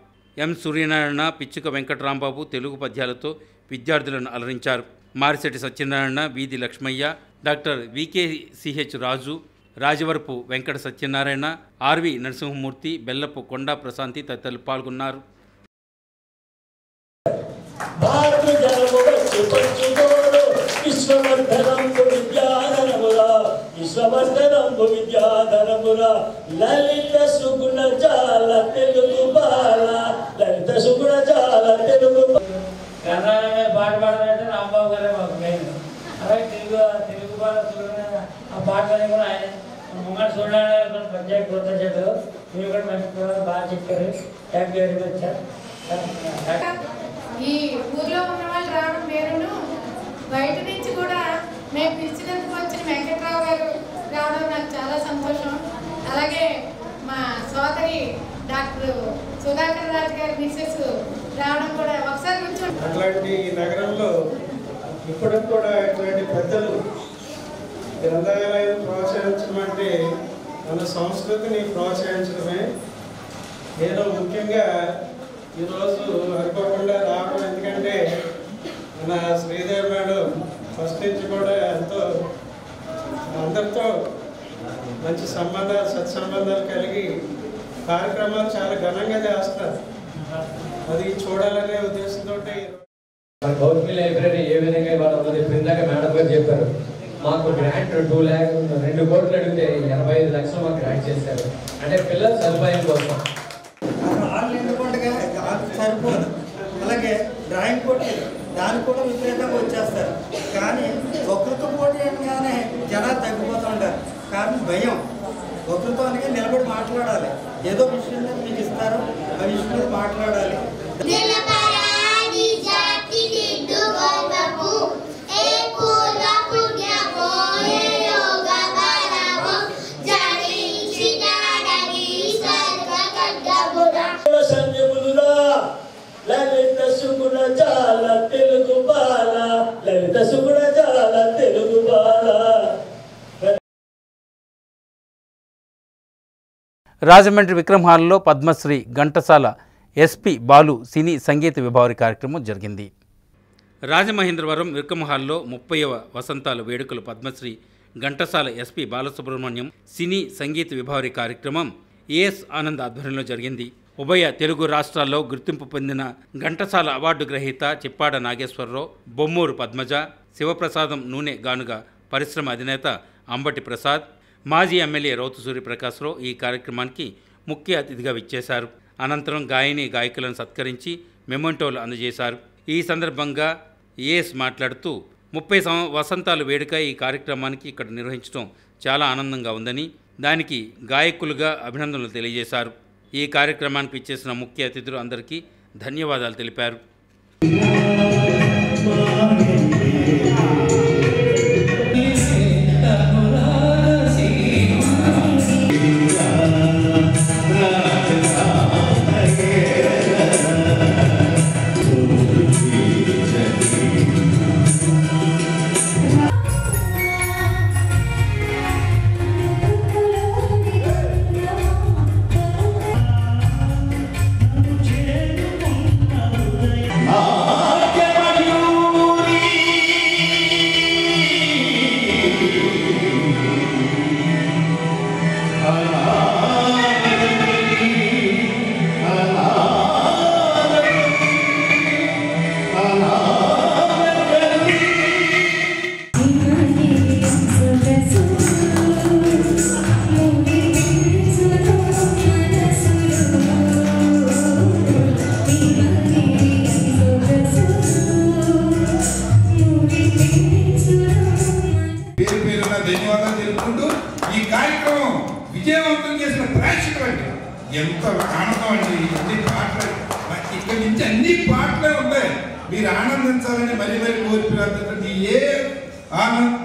ఎం సూర్యనారాయణ, పిచ్చుక వెంకటరాంబాబు తెలుగు పద్యాలతో విద్యార్థులను అలరించారు. మారిశెట్టి సత్యనారాయణ, వీధి లక్ష్మయ్య, డాక్టర్ వికేసిహెచ్ రాజు, రాజవరపు వెంకట సత్యనారాయణ, ఆర్వి నరసింహమూర్తి, బెల్లపు కొండా ప్రశాంతి తదితరులు పాల్గొన్నారు. లలిత సుగుణ జాల తెలుగు బాల, లలిత సుగుణ జాల తెలుగు కన్నడమే పాట పాడాలంటే రాంబాబు గారే మాకు మెయిన్. అలాగే తెలుగు బాల ఆ పాటలని కూడా ఆయన ముంగడు చూడాలని పంచాయతీ కృతజ్ఞతలు. మీరు కూడా మంచి బాగా చెప్పారు. Thank you very much sir. ఈ ఊర్లో ఉన్న వాళ్ళు రావడం వేరును, బయట నుంచి కూడా మేము పిలిచినందుకు వచ్చిన వెంకట్రావు గారు రావడం నాకు చాలా సంతోషం. అలాగే మా సోదరి డాక్టర్ సుధాకర్ రాజు గారి మిస్సెస్ రావడం కూడా ఒకసారి కూర్చోండి. అట్లాంటి ఈ నగరంలో ఇప్పటికి కూడా ఇటువంటి పెద్దలు గ్రంథాలయం ప్రోత్సహించడం అంటే మన సంస్కృతిని ప్రోత్సహించడమే. నేను ముఖ్యంగా ఈరోజు అనుకోకుండా రావడం, ఎందుకంటే మన శ్రీదేవి మేడం ఫస్ట్ నుంచి కూడా ఎంతో అందరితో మంచి సంబంధాలు, సత్సంబంధాలు కలిగి కార్యక్రమాలు చాలా ఘనంగా చేస్తారు. అది చూడాలనే ఉద్దేశంతో గౌతమి లైబ్రరీ ఏ విధంగా ఇవాళ ఉన్నది, ఇందాక మేడం గారు చెప్పారు. మాకు గ్రాంట్ 2 కోట్లు అడిగితే 85 లక్షలు మాకు గ్రాంట్ చేశారు. అంటే పిల్లల సదుపాయం కోసం. సరిపోదు. అలాగే డ్రాయింగ్ పోటీ దానికి కూడా విపరీతంగా వచ్చేస్తారు. కానీ వక్తృత్వ పోటీ అనగానే జనాలు తగ్గిపోతూ ఉంటారు. కానీ భయం. వక్తృత్వానికి నిలబడి మాట్లాడాలి. ఏదో విషయం మీద మీకు ఇస్తారు, ఆ విషయం మీద మాట్లాడాలి. లలిత సుగుణ జాల తెలుగు బాల, లలిత సుగుణ జాల తెలుగు బాల. రాజమండ్రి విక్రమ్ హాల్లో పద్మశ్రీ ఘంటసాల ఎస్పి బాలు సినీ సంగీత విభావరి కార్యక్రమం జరిగింది. రాజమహేంద్రవరం విక్రమ్ హాల్లో 30వ వసంతాల వేడుకలు పద్మశ్రీ ఘంటసాల ఎస్పి బాలసుబ్రహ్మణ్యం సినీ సంగీత విభావరి కార్యక్రమం ఏఎస్ ఆనంద్ ఆధ్వర్యంలో జరిగింది. ఉభయ తెలుగు రాష్ట్రాల్లో గుర్తింపు పొందిన ఘంటసాల అవార్డు గ్రహీత చిప్పాడ నాగేశ్వరరావు, బొమ్మూరు పద్మజ, శివప్రసాదం నూనె గానుగ పరిశ్రమ అధినేత అంబటి ప్రసాద్, మాజీ ఎమ్మెల్యే రౌతు సూర్యప్రకాశ్రావు ఈ కార్యక్రమానికి ముఖ్య అతిథిగా విచ్చేశారు. అనంతరం గాయని గాయకులను సత్కరించి మెమొంటోలు అందజేశారు. ఈ సందర్భంగా ఏఎస్ మాట్లాడుతూ 30 వసంతాలు వేడుక ఈ కార్యక్రమానికి ఇక్కడ నిర్వహించడం చాలా ఆనందంగా ఉందని, దానికి గాయకులుగా అభినందనలు తెలియజేశారు. ఈ కార్యక్రమానికి ఇచ్చేసిన ముఖ్య అతిథులు అందరికీ ధన్యవాదాలు తెలిపారు. ధన్యవాదాలు తెలుపుకుంటూ ఈ కార్యక్రమం విజయవంతం చేసిన ప్రేక్షకులండి ఎంత ఆనందం అండి. అన్ని పాటలు ఇక్కడి నుంచి అన్ని పాటలే ఉంటాయి. మీరు ఆనందించాలని మరీ మరీ కోరుతున్నారు. ఏ ఆనందం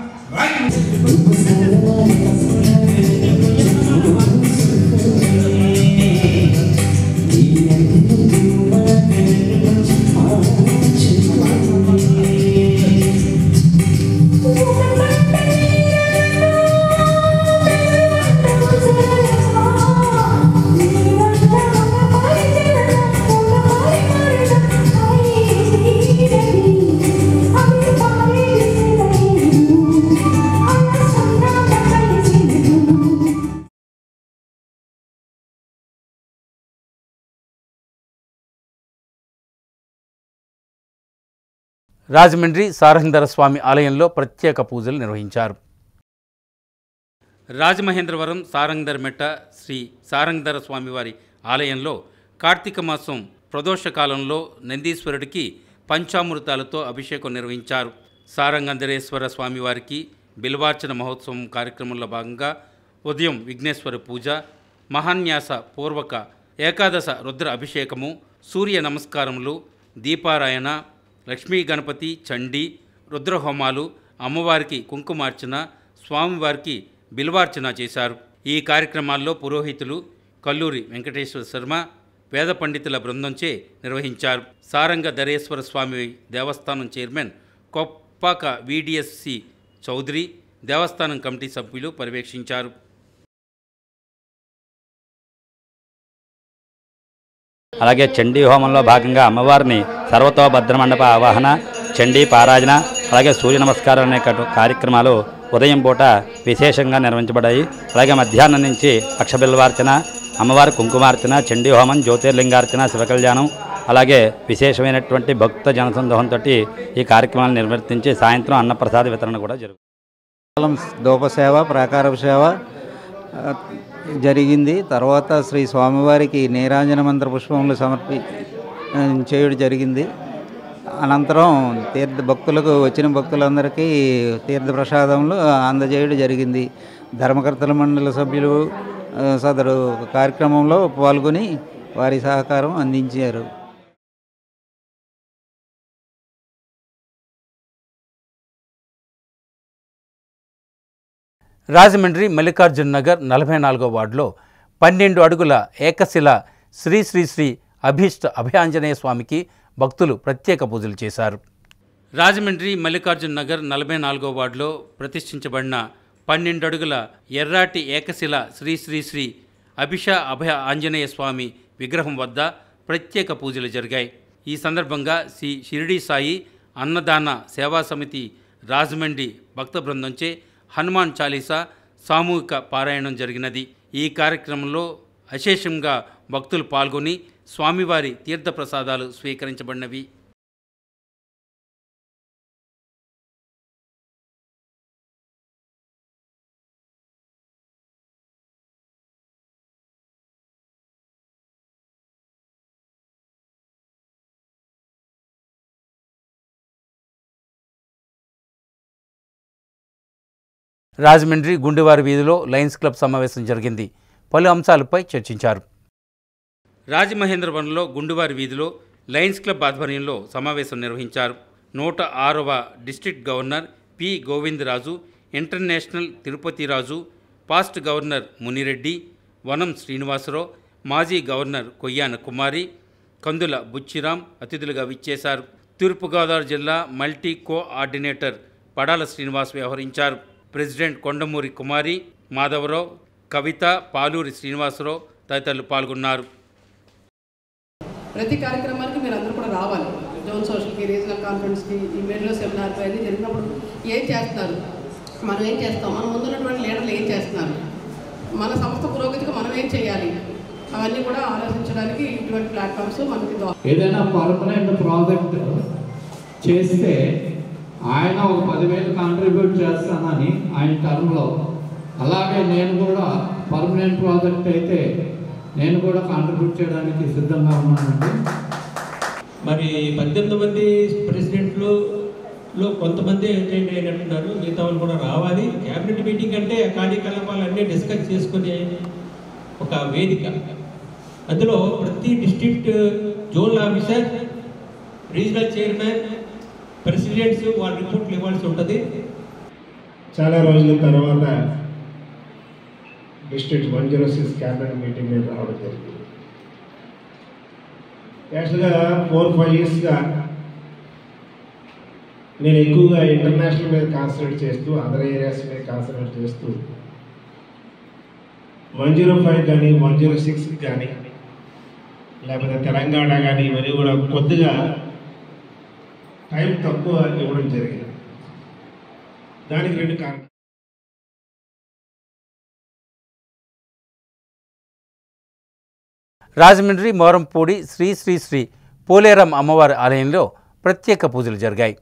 రాజమండ్రి సారంగధర స్వామి ఆలయంలో ప్రత్యేక పూజలు నిర్వహించారు. రాజమహేంద్రవరం సారంగధరమెట్ట శ్రీ సారంగధర స్వామివారి ఆలయంలో కార్తీక మాసం ప్రదోషకాలంలో నందీశ్వరుడికి పంచామృతాలతో అభిషేకం నిర్వహించారు. సారంగధరేశ్వర స్వామివారికి బిల్వార్చన మహోత్సవం కార్యక్రమంలో భాగంగా ఉదయం విఘ్నేశ్వర పూజ, మహాన్యాస పూర్వక ఏకాదశ రుద్ర అభిషేకము, సూర్య నమస్కారములు, దీపారాయణ, లక్ష్మీ గణపతి చండీ రుద్రహోమాలు, అమ్మవారికి కుంకుమార్చన, స్వామివారికి బిల్వార్చన చేశారు. ఈ కార్యక్రమాల్లో పురోహితులు కల్లూరి వెంకటేశ్వర శర్మ, వేద పండితుల బృందంచే నిర్వహించారు. సారంగధరేశ్వర స్వామి దేవస్థానం చైర్మన్ కొప్పాక విడిఎస్సి చౌదరి, దేవస్థానం కమిటీ సభ్యులు పర్యవేక్షించారు. అలాగే చండీ హోమంలో భాగంగా అమ్మవారిని సర్వతోభద్ర మండప ఆవాహన, చండీ పారాయణ, అలాగే సూర్య నమస్కారం అనే కార్యక్రమాలు ఉదయం పూట విశేషంగా నిర్వహించబడ్డాయి. అలాగే మధ్యాహ్నం నుంచి అక్షబిల్వార్చన, అమ్మవారి కుంకుమార్చన, చండీ హోమం, జ్యోతిర్లింగార్చన, శివకళ్యాణం, అలాగే విశేషమైనటువంటి భక్త జనసందోహంతో ఈ కార్యక్రమాలను నిర్వర్తించి సాయంత్రం అన్నప్రసాద వితరణ కూడా జరుగుతుంది. ధూపసేవ, ప్రాకార సేవ జరిగింది. తర్వాత శ్రీ స్వామివారికి నీరాజన మంత్ర పుష్పములు చేయడం జరిగింది. అనంతరం భక్తులకు వచ్చిన భక్తులందరికీ తీర్థప్రసాదములు అందజేయడం జరిగింది. ధర్మకర్తల మండలి సభ్యులు సదరు కార్యక్రమంలో పాల్గొని వారి సహకారం అందించారు. రాజమండ్రి మల్లికార్జున నగర్ 44వ వార్డులో 12 అడుగుల ఏకశిల శ్రీ శ్రీ శ్రీ అభీష్ట అభయాంజనేయ స్వామికి భక్తులు ప్రత్యేక పూజలు చేశారు. రాజమండ్రి మల్లికార్జున నగర్ 44వ వార్డులో ప్రతిష్ఠించబడిన 12 అడుగుల ఎర్రాటి ఏకశిల శ్రీ శ్రీ శ్రీ అభయ ఆంజనేయ స్వామి విగ్రహం వద్ద ప్రత్యేక పూజలు జరిగాయి. ఈ సందర్భంగా శ్రీ షిరిడి సాయి అన్నదాన సేవా సమితి రాజమండ్రి భక్త బృందంచే హనుమాన్ చాలీసా సామూహిక పారాయణం జరిగినది. ఈ కార్యక్రమంలో అశేషంగా భక్తులు పాల్గొని స్వామివారి తీర్థప్రసాదాలు స్వీకరించబడినవి. రాజమండ్రి గుండెవారి వీధిలో లయన్స్ క్లబ్ సమావేశం జరిగింది. పలు అంశాలపై చర్చించారు. రాజమహేంద్రవరంలో గుండెవారి వీధిలో లయన్స్ క్లబ్ ఆధ్వర్యంలో సమావేశం నిర్వహించారు. 106వ district governor P Govindaraju, international Tirupati Raju, past governor Munireddy, Vanam Srinivasa Rao, మాజీ గవర్నర్ కొయ్యాన కుమారి, కందుల బుచ్చిరాం అతిథులుగా విచ్చేశారు. తూర్పుగోదావరి జిల్లా మల్టీ కోఆర్డినేటర్ పడాల శ్రీనివాస్ వ్యవహరించారు. ప్రెసిడెంట్ కొండమూరి కుమారి, మాధవరావు, కవిత, పాలూరి శ్రీనివాసరావు తదితరులు పాల్గొన్నారు. ప్రతి కార్యక్రమానికి మీరు అందరూ కూడా రావాలి. జోన్ సోషల్కి, రీజనల్ కాన్ఫరెన్స్కి, ఈ మెడిలో సెమినార్కి అన్నీ జరిగినప్పుడు ఏం చేస్తున్నారు, మనం ఏం చేస్తాం, మన ముందున్నటువంటి లీడర్లు ఏం చేస్తున్నారు, మన సంస్థ పురోగతికి మనం ఏం చేయాలి, అవన్నీ కూడా ఆలోచించడానికి ఇటువంటి ప్లాట్ఫామ్స్ మనకి. ఏదైనా పర్మనెంట్ ప్రాజెక్ట్ చేస్తే ఆయన ఒక 10,000 కాంట్రిబ్యూట్ చేస్తానని ఆయన టర్మ్లో, అలాగే నేను కూడా పర్మనెంట్ ప్రాజెక్ట్ అయితే నేను కూడా కాంట్రిబ్యూట్ చేయడానికి సిద్ధంగా ఉన్నానండి. మరి 18 మంది ప్రెసిడెంట్లో కొంతమంది ఏంటంటే ఏంటంటున్నారు, మిగతా వాళ్ళు కూడా రావాలి. క్యాబినెట్ మీటింగ్ అంటే కార్యకలాపాలన్నీ డిస్కస్ చేసుకునే ఒక వేదిక. అందులో ప్రతి district zone officer, regional chairman, presidents వాళ్ళ రిపోర్ట్లు ఇవ్వాల్సి ఉంటుంది. చాలా రోజుల తర్వాత డిస్ట్రిక్ట్ 106 క్యాబినెట్ మీటింగ్ మీద రావడం జరిగింది. యాక్చువల్గా 4-5 yearsగా నేను ఎక్కువగా ఇంటర్నేషనల్ మీద కాన్సన్ట్రేట్ చేస్తూ, అదర్ ఏరియాస్ మీద కాన్సన్ట్రేట్ చేస్తూ 105 కానీ 106 కానీ లేకపోతే తెలంగాణ కానీ ఇవన్నీ కూడా కొద్దిగా టైం తక్కువ ఇవ్వడం జరిగింది. దానికి 2 కారణాలు. రాజమండ్రి మోరంపూడి శ్రీ శ్రీ శ్రీ పోలేరం అమ్మవారి ఆలయంలో ప్రత్యేక పూజలు జరిగాయి.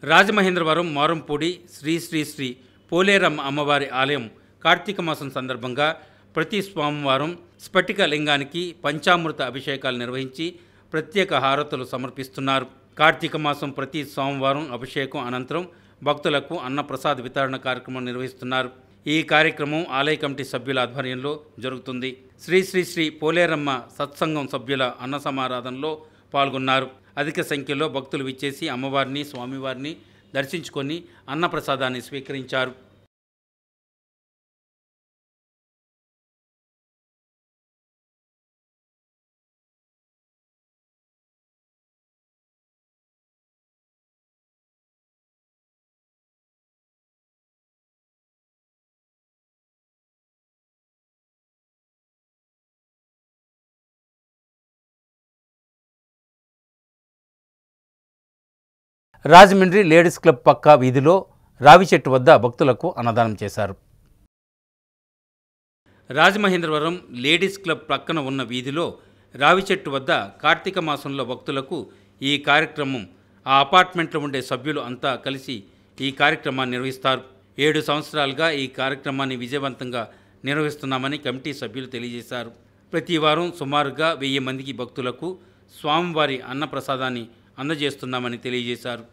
రాజమహేంద్రవరం మోరంపూడి శ్రీ శ్రీ శ్రీ పోలేరం అమ్మవారి ఆలయం కార్తీక మాసం సందర్భంగా ప్రతి సోమవారం స్ఫటిక లింగానికి పంచామృత అభిషేకాలు నిర్వహించి ప్రత్యేక హారతులు సమర్పిస్తున్నారు. కార్తీక మాసం ప్రతి సోమవారం అభిషేకం అనంతరం భక్తులకు అన్నప్రసాద వితరణ కార్యక్రమం నిర్వహిస్తున్నారు. ఈ కార్యక్రమం ఆలయ కమిటీ సభ్యుల ఆధ్వర్యంలో జరుగుతుంది. శ్రీ శ్రీ శ్రీ పోలేరమ్మ సత్సంగం సభ్యుల అన్న సమారాధనలో పాల్గొన్నారు. అధిక సంఖ్యలో భక్తులు విచ్చేసి అమ్మవారిని, స్వామివారిని దర్శించుకొని అన్నప్రసాదాన్ని స్వీకరించారు. రాజమండ్రి లేడీస్ క్లబ్ పక్క వీధిలో రావి చెట్టు వద్ద భక్తులకు అన్నదానం చేశారు. రాజమహేంద్రవరం లేడీస్ క్లబ్ పక్కన ఉన్న వీధిలో రావి చెట్టు వద్ద కార్తీక మాసంలో భక్తులకు ఈ కార్యక్రమం ఆ అపార్ట్మెంట్లో ఉండే సభ్యులు అంతా కలిసి ఈ కార్యక్రమాన్ని నిర్వహిస్తారు. 7 సంవత్సరాలుగా ఈ కార్యక్రమాన్ని విజయవంతంగా నిర్వహిస్తున్నామని కమిటీ సభ్యులు తెలియజేశారు. ప్రతి వారం సుమారుగా 1000 మందికి భక్తులకు స్వామివారి అన్నప్రసాదాన్ని అందజేస్తున్నామని తెలియజేశారు.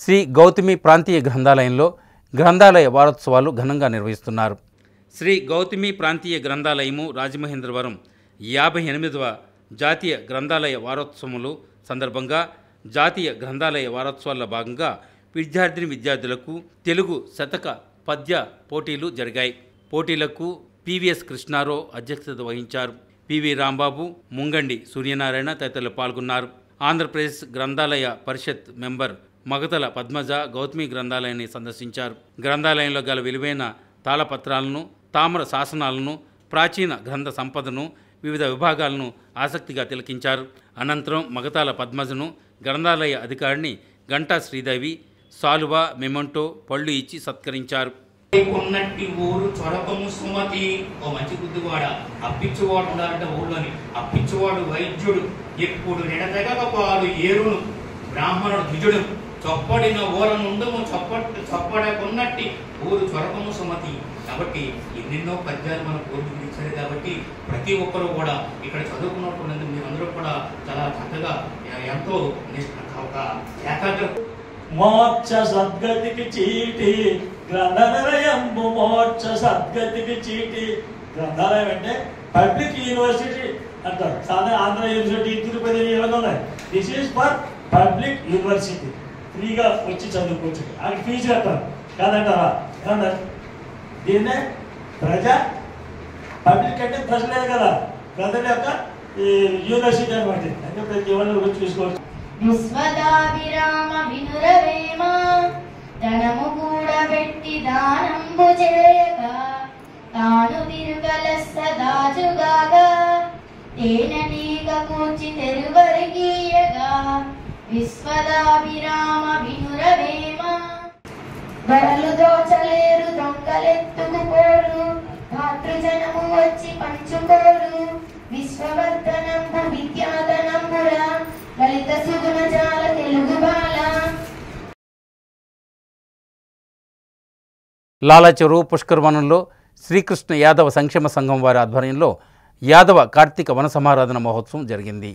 శ్రీ గౌతమి ప్రాంతీయ గ్రంథాలయంలో గ్రంథాలయ వారోత్సవాలు ఘనంగా నిర్వహిస్తున్నారు. శ్రీ గౌతమి ప్రాంతీయ గ్రంథాలయము రాజమహేంద్రవరం 58వ జాతీయ గ్రంథాలయ వారోత్సవములు సందర్భంగా జాతీయ గ్రంథాలయ వారోత్సవాల్లో భాగంగా విద్యార్థులకు తెలుగు శతక పద్య పోటీలు జరిగాయి. పోటీలకు పివిఎస్ కృష్ణారావు అధ్యక్షత వహించారు. పివి రాంబాబు, ముంగండి సూర్యనారాయణ తదితరులు పాల్గొన్నారు. ఆంధ్రప్రదేశ్ గ్రంథాలయ పరిషత్ మెంబర్ మగతల పద్మజ గౌతమి గ్రంథాలయాన్ని సందర్శించారు. గ్రంథాలయంలో గల విలువైన తాళపత్రాలను, తామ్ర శాసనాలను, ప్రాచీన గ్రంథ సంపదను, వివిధ విభాగాలను ఆసక్తిగా తిలకించారు. అనంతరం మగతాల పద్మజను గ్రంథాలయ అధికారిని గంటా శ్రీదేవి సాలువా, మెమంటో, పళ్ళు ఇచ్చి సత్కరించారు. కొన్నట్టి ఊరు చొరకము సుమతి. ఓ మంచి బుద్ధివాడ, అప్పిచ్చువాడు ఉన్నారంట ఊళ్ళోని. అప్పిచ్చువాడు వైద్యుడు, ఎప్పుడు నిడతెగకపాడు ఏరును, బ్రాహ్మణుడు ద్విజుడు, చొప్పడిన ఊరనుండము చొప్పడ కొన్నట్టి ఊరు చొరకము సుమతి. కాబట్టి ఎన్నెన్నో పద్యాలు మన పూర్వీకులు ఇచ్చారు. కాబట్టి ప్రతి ఒక్కరూ కూడా ఇక్కడ చదువుకున్నటువంటి మీరందరూ కూడా చాలా చక్కగా ఎంతో ఒక ఏకాగ్ర మోక్ష సద్గతికి చీటి గ్రంథాలయంబు మోక్ష సద్గతికి చీటి. గ్రంథాలయం అంటే పబ్లిక్ యూనివర్సిటీ అంటారు. సాధారణ ఆంధ్ర యూనివర్సిటీ, తిరుపతి ఇలాగ ఉన్నాయి. This is for public university. ఫ్రీగా వచ్చి చదువుకోవచ్చు. అది ఫీజు కట్టారు కాదంటారా? ఏమన్నారు దీన్నే ప్రజా పబ్లిక్ అంటే ప్రజలే కదా, ప్రజల యొక్క యూనివర్సిటీ అనమాట. అంటే ప్రతి వాళ్ళు వచ్చి చూసుకోవచ్చు. విశ్వదాభిరామ వినురవేమ ధనము కూడబెట్టి దానంబు చేయగా తాను తిరుగలస్త దాజుగాగా తేనెటీగ కూర్చి తెరువరిగీయగా విశ్వదాభిరామ వినురవేమ. వరలు దోచలేరు దొంగలెత్తుకుపోరు, భాతృజనము వచ్చి పంచుకోరు, విశ్వవర్ధనంబు విద్యాధనంబురా లలిత సుగుణజాల తెలుగు బాల. లాలాచెరు పుష్కరవనంలో శ్రీకృష్ణ యాదవ సంక్షేమ సంఘం వారి ఆధ్వర్యంలో యాదవ కార్తీక వన సమారాధన మహోత్సవం జరిగింది.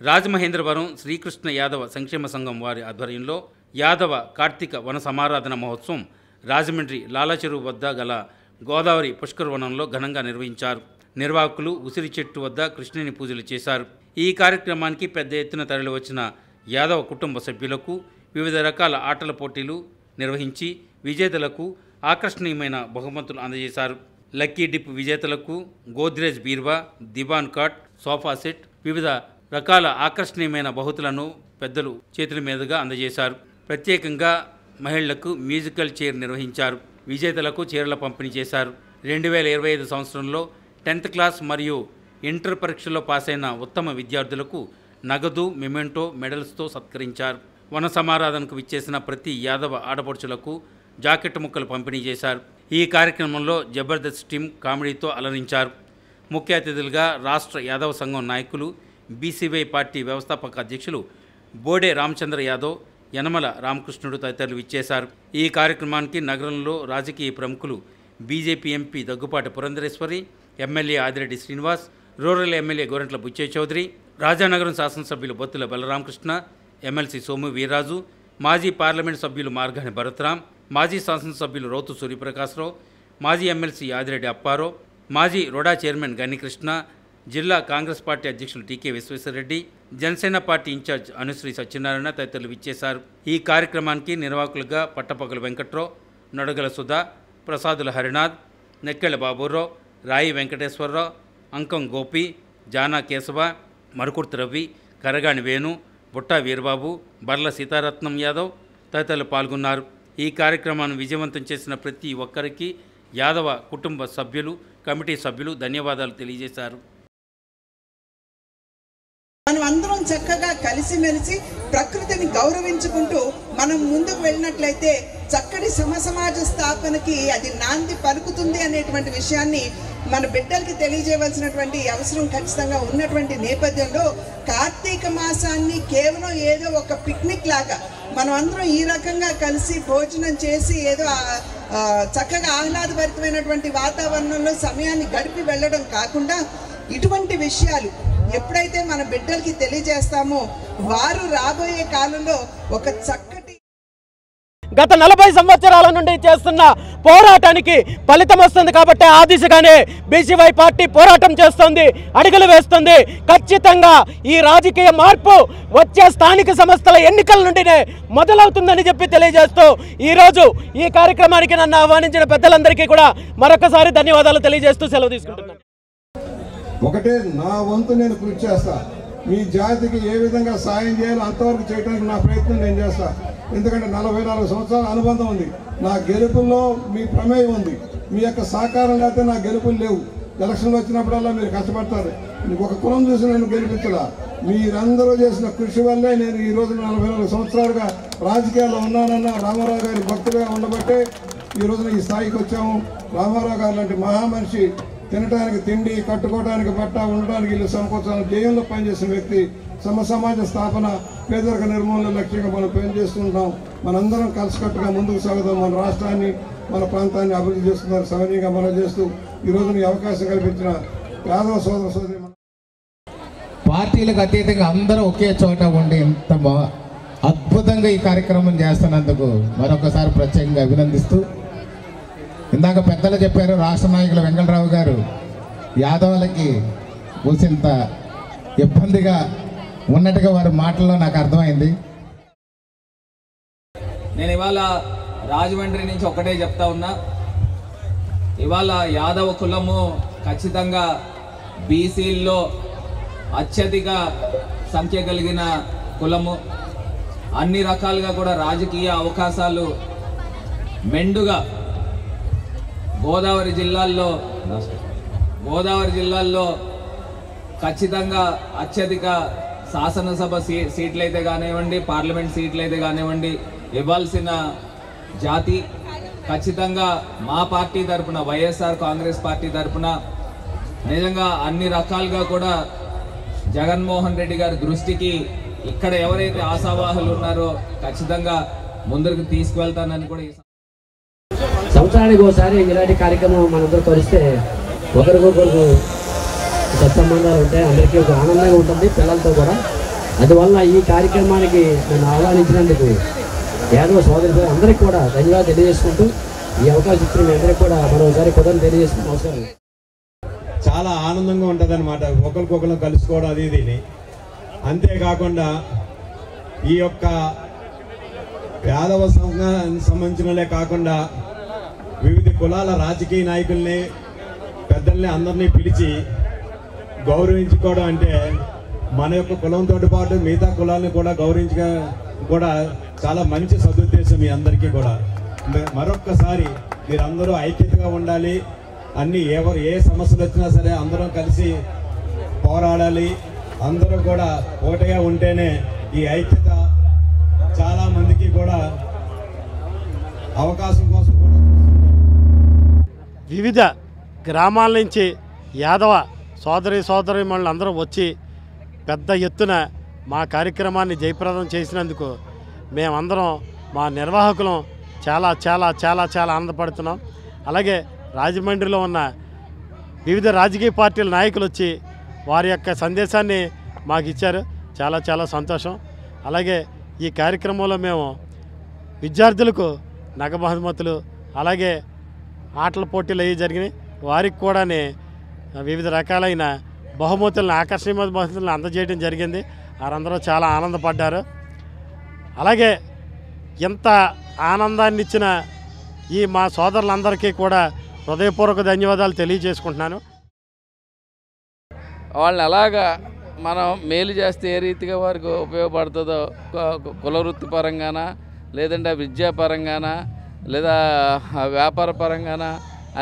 రాజమహేంద్రవరం శ్రీకృష్ణ యాదవ సంక్షేమ సంఘం వారి ఆధ్వర్యంలో యాదవ కార్తీక వన సమారాధన మహోత్సవం రాజమండ్రి లాలాచెరువు వద్ద గల గోదావరి పుష్కరవనంలో ఘనంగా నిర్వహించారు. నిర్వాహకులు ఉసిరి చెట్టు వద్ద కృష్ణుని పూజలు చేశారు. ఈ కార్యక్రమానికి పెద్ద ఎత్తున తరలివచ్చిన యాదవ కుటుంబ సభ్యులకు వివిధ రకాల ఆటల పోటీలు నిర్వహించి విజేతలకు ఆకర్షణీయమైన బహుమతులు అందజేశారు. లక్కీ డిప్ విజేతలకు గోద్రేజ్ బీర్వా, దివాన్ కాట్, సోఫా సెట్, వివిధ రకాల ఆకర్షణీయమైన బహుమతులను పెద్దలు చేతుల మీదుగా అందజేశారు. ప్రత్యేకంగా మహిళలకు మ్యూజికల్ చైర్ నిర్వహించారు. విజేతలకు చీరల పంపిణీ చేశారు. 2025 సంవత్సరంలో 10th క్లాస్ మరియు ఇంటర్ పరీక్షల్లో పాసైన ఉత్తమ విద్యార్థులకు నగదు, మెమెంటో, మెడల్స్తో సత్కరించారు. వన సమారాధనకు విచ్చేసిన ప్రతి యాదవ ఆడపడుచులకు జాకెట్ ముక్కలు పంపిణీ చేశారు. ఈ కార్యక్రమంలో జబర్దస్త్ టీం కామెడీతో అలరించారు. ముఖ్య అతిథులుగా రాష్ట్ర యాదవ సంఘం నాయకులు, బీసీవై పార్టీ వ్యవస్థాపక అధ్యక్షులు బోడే రామచంద్ర యాదవ్, యనమల రామకృష్ణుడు తదితరులు విచ్చేశారు. ఈ కార్యక్రమానికి నగరంలో రాజకీయ ప్రముఖులు BJP MP Daggubati Purandeswari, MLA Adireddy Srinivas, rural MLA Gorantla Butchaiah Chowdary, Rajanagaram శాసనసభ్యులు బొత్తుల బలరామకృష్ణ, ఎమ్మెల్సీ సోము వీర్రాజు, మాజీ పార్లమెంట్ సభ్యులు మార్గాని భరత్రాం, మాజీ శాసనసభ్యులు రౌతు సూర్యప్రకాశ్రావు, మాజీ ఎమ్మెల్సీ ఆదిరెడ్డి అప్పారావు, మాజీ రోడా చైర్మన్ గన్నికృష్ణ, జిల్లా కాంగ్రెస్ పార్టీ అధ్యక్షులు టీకే విశ్వేశ్వరరెడ్డి, జనసేన పార్టీ ఇన్ఛార్జ్ అనుశ్రీ సత్యనారాయణ తదితరులు విచ్చేశారు. ఈ కార్యక్రమానికి నిర్వాహకులుగా పట్టపగల వెంకట్రావు, నొడగల సుధా, ప్రసాదుల హరినాథ్, నెక్కెళ్ల బాబురావు, రాయి వెంకటేశ్వరరావు, అంకం గోపి, జానా కేశవ, మరుకుర్తి రవి, కరగాని వేణు, బుట్టా వీరబాబు, బర్ల సీతారత్నం యాదవ్ తదితరులు పాల్గొన్నారు. ఈ కార్యక్రమాన్ని విజయవంతం చేసిన ప్రతి ఒక్కరికి యాదవ కుటుంబ సభ్యులు, కమిటీ సభ్యులు ధన్యవాదాలు తెలియజేశారు. మనం అందరం చక్కగా కలిసిమెలిసి ప్రకృతిని గౌరవించుకుంటూ మనం ముందుకు వెళ్ళినట్లయితే చక్కటి సమాజ స్థాపనకి అది నాంది పలుకుతుంది అనేటువంటి విషయాన్ని మన బిడ్డలకి తెలియజేయవలసినటువంటి అవసరం ఖచ్చితంగా ఉన్నటువంటి నేపథ్యంలో కార్తీక మాసాన్ని కేవలం ఏదో ఒక పిక్నిక్ లాగా మనం అందరం ఈ రకంగా కలిసి భోజనం చేసి ఏదో చక్కగా ఆహ్లాదభరితమైనటువంటి వాతావరణంలో సమయాన్ని గడిపి వెళ్ళడం కాకుండా ఇటువంటి విషయాలు ఎప్పుడైతే మన బిడ్డలకి తెలియజేస్తామో వారు రాబోయే కాలంలో ఒక చక్కటి గత 40 సంవత్సరాల నుండి చేస్తున్న పోరాటానికి ఫలితం వస్తుంది కాబట్టి ఆ దిశగానే బీసీవై పార్టీ పోరాటం చేస్తుంది, అడుగులు వేస్తుంది. ఖచ్చితంగా ఈ రాజకీయ మార్పు వచ్చే స్థానిక సంస్థల ఎన్నికల నుండినే మొదలవుతుందని చెప్పి తెలియజేస్తూ ఈరోజు ఈ కార్యక్రమానికి నన్ను ఆహ్వానించిన పెద్దలందరికీ కూడా మరొకసారి ధన్యవాదాలు తెలియజేస్తూ సెలవు తీసుకుంటున్నాను. ఒకటే నా వంతు నేను కృషి చేస్తా. మీ జాతికి ఏ విధంగా సాయం చేయాలో అంతవరకు చేయడానికి నా ప్రయత్నం నేను చేస్తా. ఎందుకంటే 44 సంవత్సరాల అనుబంధం ఉంది. నా గెలుపుల్లో మీ ప్రమేయం ఉంది. మీ యొక్క సహకారం లేకపోతే నా గెలుపులు లేవు. ఎలక్షన్లు వచ్చినప్పుడల్లా మీరు కష్టపడతారు. ఒక కులం చూసి నేను గెలిపించలా. మీరందరూ చేసిన కృషి వల్లే నేను ఈ రోజు 44 సంవత్సరాలుగా రాజకీయాల్లో ఉన్నానన్న రామారావు గారి భక్తులుగా ఉండబట్టే ఈ రోజున ఈ స్థాయికి వచ్చాము. రామారావు గారు లాంటి మహామనిషి తినడానికి తిండి, కట్టుకోవడానికి బట్ట, ఉండడానికి ఇల్లు సమకూర్చాలని జయంలో పనిచేసిన వ్యక్తి. సమాజ స్థాపన, పేదరిక నిర్మూలన లక్ష్యంగా మనం పనిచేస్తుంటాం. మనందరం కలిసికట్టుగా ముందుకు సాగుతాం. మన రాష్ట్రాన్ని, మన ప్రాంతాన్ని అభివృద్ధి చేస్తున్నారు సవనీయంగా మనం చేస్తూ ఈ రోజున ఈ అవకాశం కల్పించిన యాదవ సోదర సోదరి పార్టీలకు అతీతంగా అందరూ ఒకే చోట ఉండి ఇంత అద్భుతంగా ఈ కార్యక్రమం చేస్తున్నందుకు మరొకసారి ప్రత్యేకంగా అభినందిస్తూ, ఇందాక పెద్దలు చెప్పారు రాష్ట్ర నాయకులు వెంకటరావు గారు యాదవులకి కూసింత ఇబ్బందిగా ఉన్నట్టుగా వారి మాటల్లో నాకు అర్థమైంది. నేను ఇవాళ రాజమండ్రి నుంచి ఒకటే చెప్తా ఉన్నా, ఇవాళ యాదవ కులము ఖచ్చితంగా బీసీల్లో అత్యధిక సంఖ్య కలిగిన కులము. అన్ని రకాలుగా కూడా రాజకీయ అవకాశాలు మెండుగా గోదావరి జిల్లాల్లో ఖచ్చితంగా అత్యధిక శాసనసభ సీట్లు అయితే కానివ్వండి, పార్లమెంట్ సీట్లు అయితే కానివ్వండి ఇవ్వాల్సిన జాతి. ఖచ్చితంగా మా పార్టీ తరఫున, వైఎస్ఆర్ కాంగ్రెస్ పార్టీ తరఫున నిజంగా అన్ని రకాలుగా కూడా జగన్మోహన్ రెడ్డి గారి దృష్టికి ఇక్కడ ఎవరైతే ఆశావాహులు ఉన్నారో ఖచ్చితంగా ముందుకు తీసుకువెళ్తానని కూడా సంవత్సరానికి ఒకసారి ఇలాంటి కార్యక్రమం మనందరూ కలిస్తే ఒకరికొకరికి సత్సంబంధాలు ఉంటాయి. అందరికీ ఒక ఆనందంగా ఉంటుంది పిల్లలతో కూడా. అందువల్ల ఈ కార్యక్రమానికి నన్ను ఆహ్వానించినందుకు యాదవ సోదరులు అందరికీ కూడా ధన్యవాదాలు తెలియజేసుకుంటూ ఈ అవకాశం ఇచ్చిన మీ అందరికీ కూడా మరోసారి కుదరని తెలియజేసుకుంటూ నమస్కారం. చాలా ఆనందంగా ఉంటుంది అనమాట ఒకరికొకరు కలుసుకోవడం అది ఇది. అంతేకాకుండా ఈ యొక్క యాదవ సంఘానికి సంబంధించినలే కాకుండా వివిధ కులాల రాజకీయ నాయకుల్ని, పెద్దల్ని అందరినీ పిలిచి గౌరవించుకోవడం అంటే మన యొక్క కులంతో పాటు మిగతా కులాలను కూడా గౌరవించగా కూడా చాలా మంచి సదుద్దేశం మీ అందరికీ కూడా. మరొక్కసారి మీరందరూ ఐక్యతగా ఉండాలి. అన్ని ఏ సమస్యలు వచ్చినా సరే అందరం కలిసి పోరాడాలి. అందరూ కూడా ఒకటిగా ఉంటేనే ఈ ఐక్యత చాలా మందికి కూడా అవకాశం కోసం వివిధ గ్రామాల నుంచి యాదవ సోదరీమణులు అందరూ వచ్చి పెద్ద ఎత్తున మా కార్యక్రమాన్ని జయప్రదం చేసినందుకు మేమందరం మా నిర్వాహకులం చాలా చాలా చాలా చాలా ఆనందపడుతున్నాం. అలాగే రాజమండ్రిలో ఉన్న వివిధ రాజకీయ పార్టీల నాయకులు వచ్చి వారి యొక్క సందేశాన్ని మాకు ఇచ్చారు. చాలా చాలా సంతోషం. అలాగే ఈ కార్యక్రమంలో మేము విద్యార్థులకు నగ బహుమతులు, అలాగే ఆటల పోటీలు అవి జరిగినాయి. వారికి కూడా వివిధ రకాలైన బహుమతులను, ఆకర్షణీయ బహుమతులను అందజేయడం జరిగింది. వారందరూ చాలా ఆనందపడ్డారు. అలాగే ఇంత ఆనందాన్ని ఇచ్చిన ఈ మా సోదరులందరికీ కూడా హృదయపూర్వక ధన్యవాదాలు తెలియజేసుకుంటున్నాను. వాళ్ళని అలాగా మనం మేలు చేస్తే ఏ రీతిగా వారికి ఉపయోగపడుతుందో కుల వృత్తి పరంగానా, లేదంటే విద్యాపరంగానా, లేదా వ్యాపార పరంగానా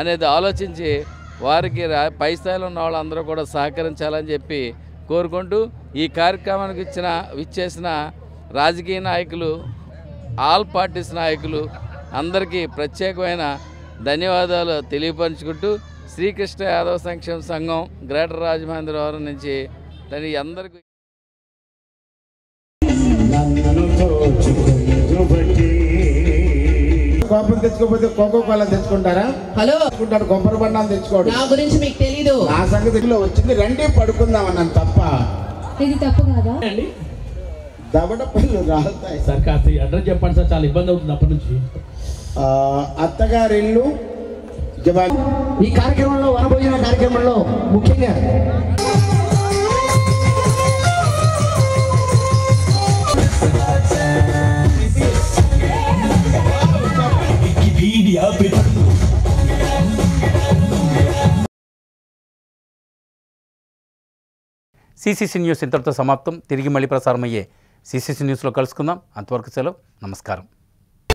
అనేది ఆలోచించి వారికి పై స్థాయిలో ఉన్న వాళ్ళందరూ కూడా సహకరించాలని చెప్పి కోరుకుంటూ ఈ కార్యక్రమానికి విచ్చేసిన రాజకీయ నాయకులు, ఆల్ పార్టీస్ నాయకులు అందరికీ ప్రత్యేకమైన ధన్యవాదాలు తెలియపరుచుకుంటూ శ్రీకృష్ణ యాదవ సంక్షేమ సంఘం గ్రేటర్ రాజమహేంద్రవరం నుంచి అందరికీ కోపం తెచ్చుకోకపోతే కోకో కోలా తెచ్చుకుంటారా? హలో తెచ్చుకుంటాడు, కొబ్బరి బండాలు తెచ్చుకోడు. నా గురించి మీకు తెలీదు. నా సంగతిలో వచ్చింది రండి పడుకుందాం అన్నాను తప్ప. ఇది తప్పు కాదా? దవడపళ్ళు రాలుతాయి. సార్ కాస్త అడ్రస్ చెప్పండి సార్, చాలా ఇబ్బంది అవుతుంది అప్పటి నుంచి. అత్తగారిల్లు జవాన్. ఈ కార్యక్రమంలో వనభోజన కార్యక్రమంలో ముఖ్యంగా సిసిసి న్యూస్ ఇంతటితో సమాప్తం. తిరిగి మళ్ళీ ప్రసారమయ్యే సిసిసి న్యూస్లో కలుసుకుందాం. అంతవరకు సెలవు. నమస్కారం.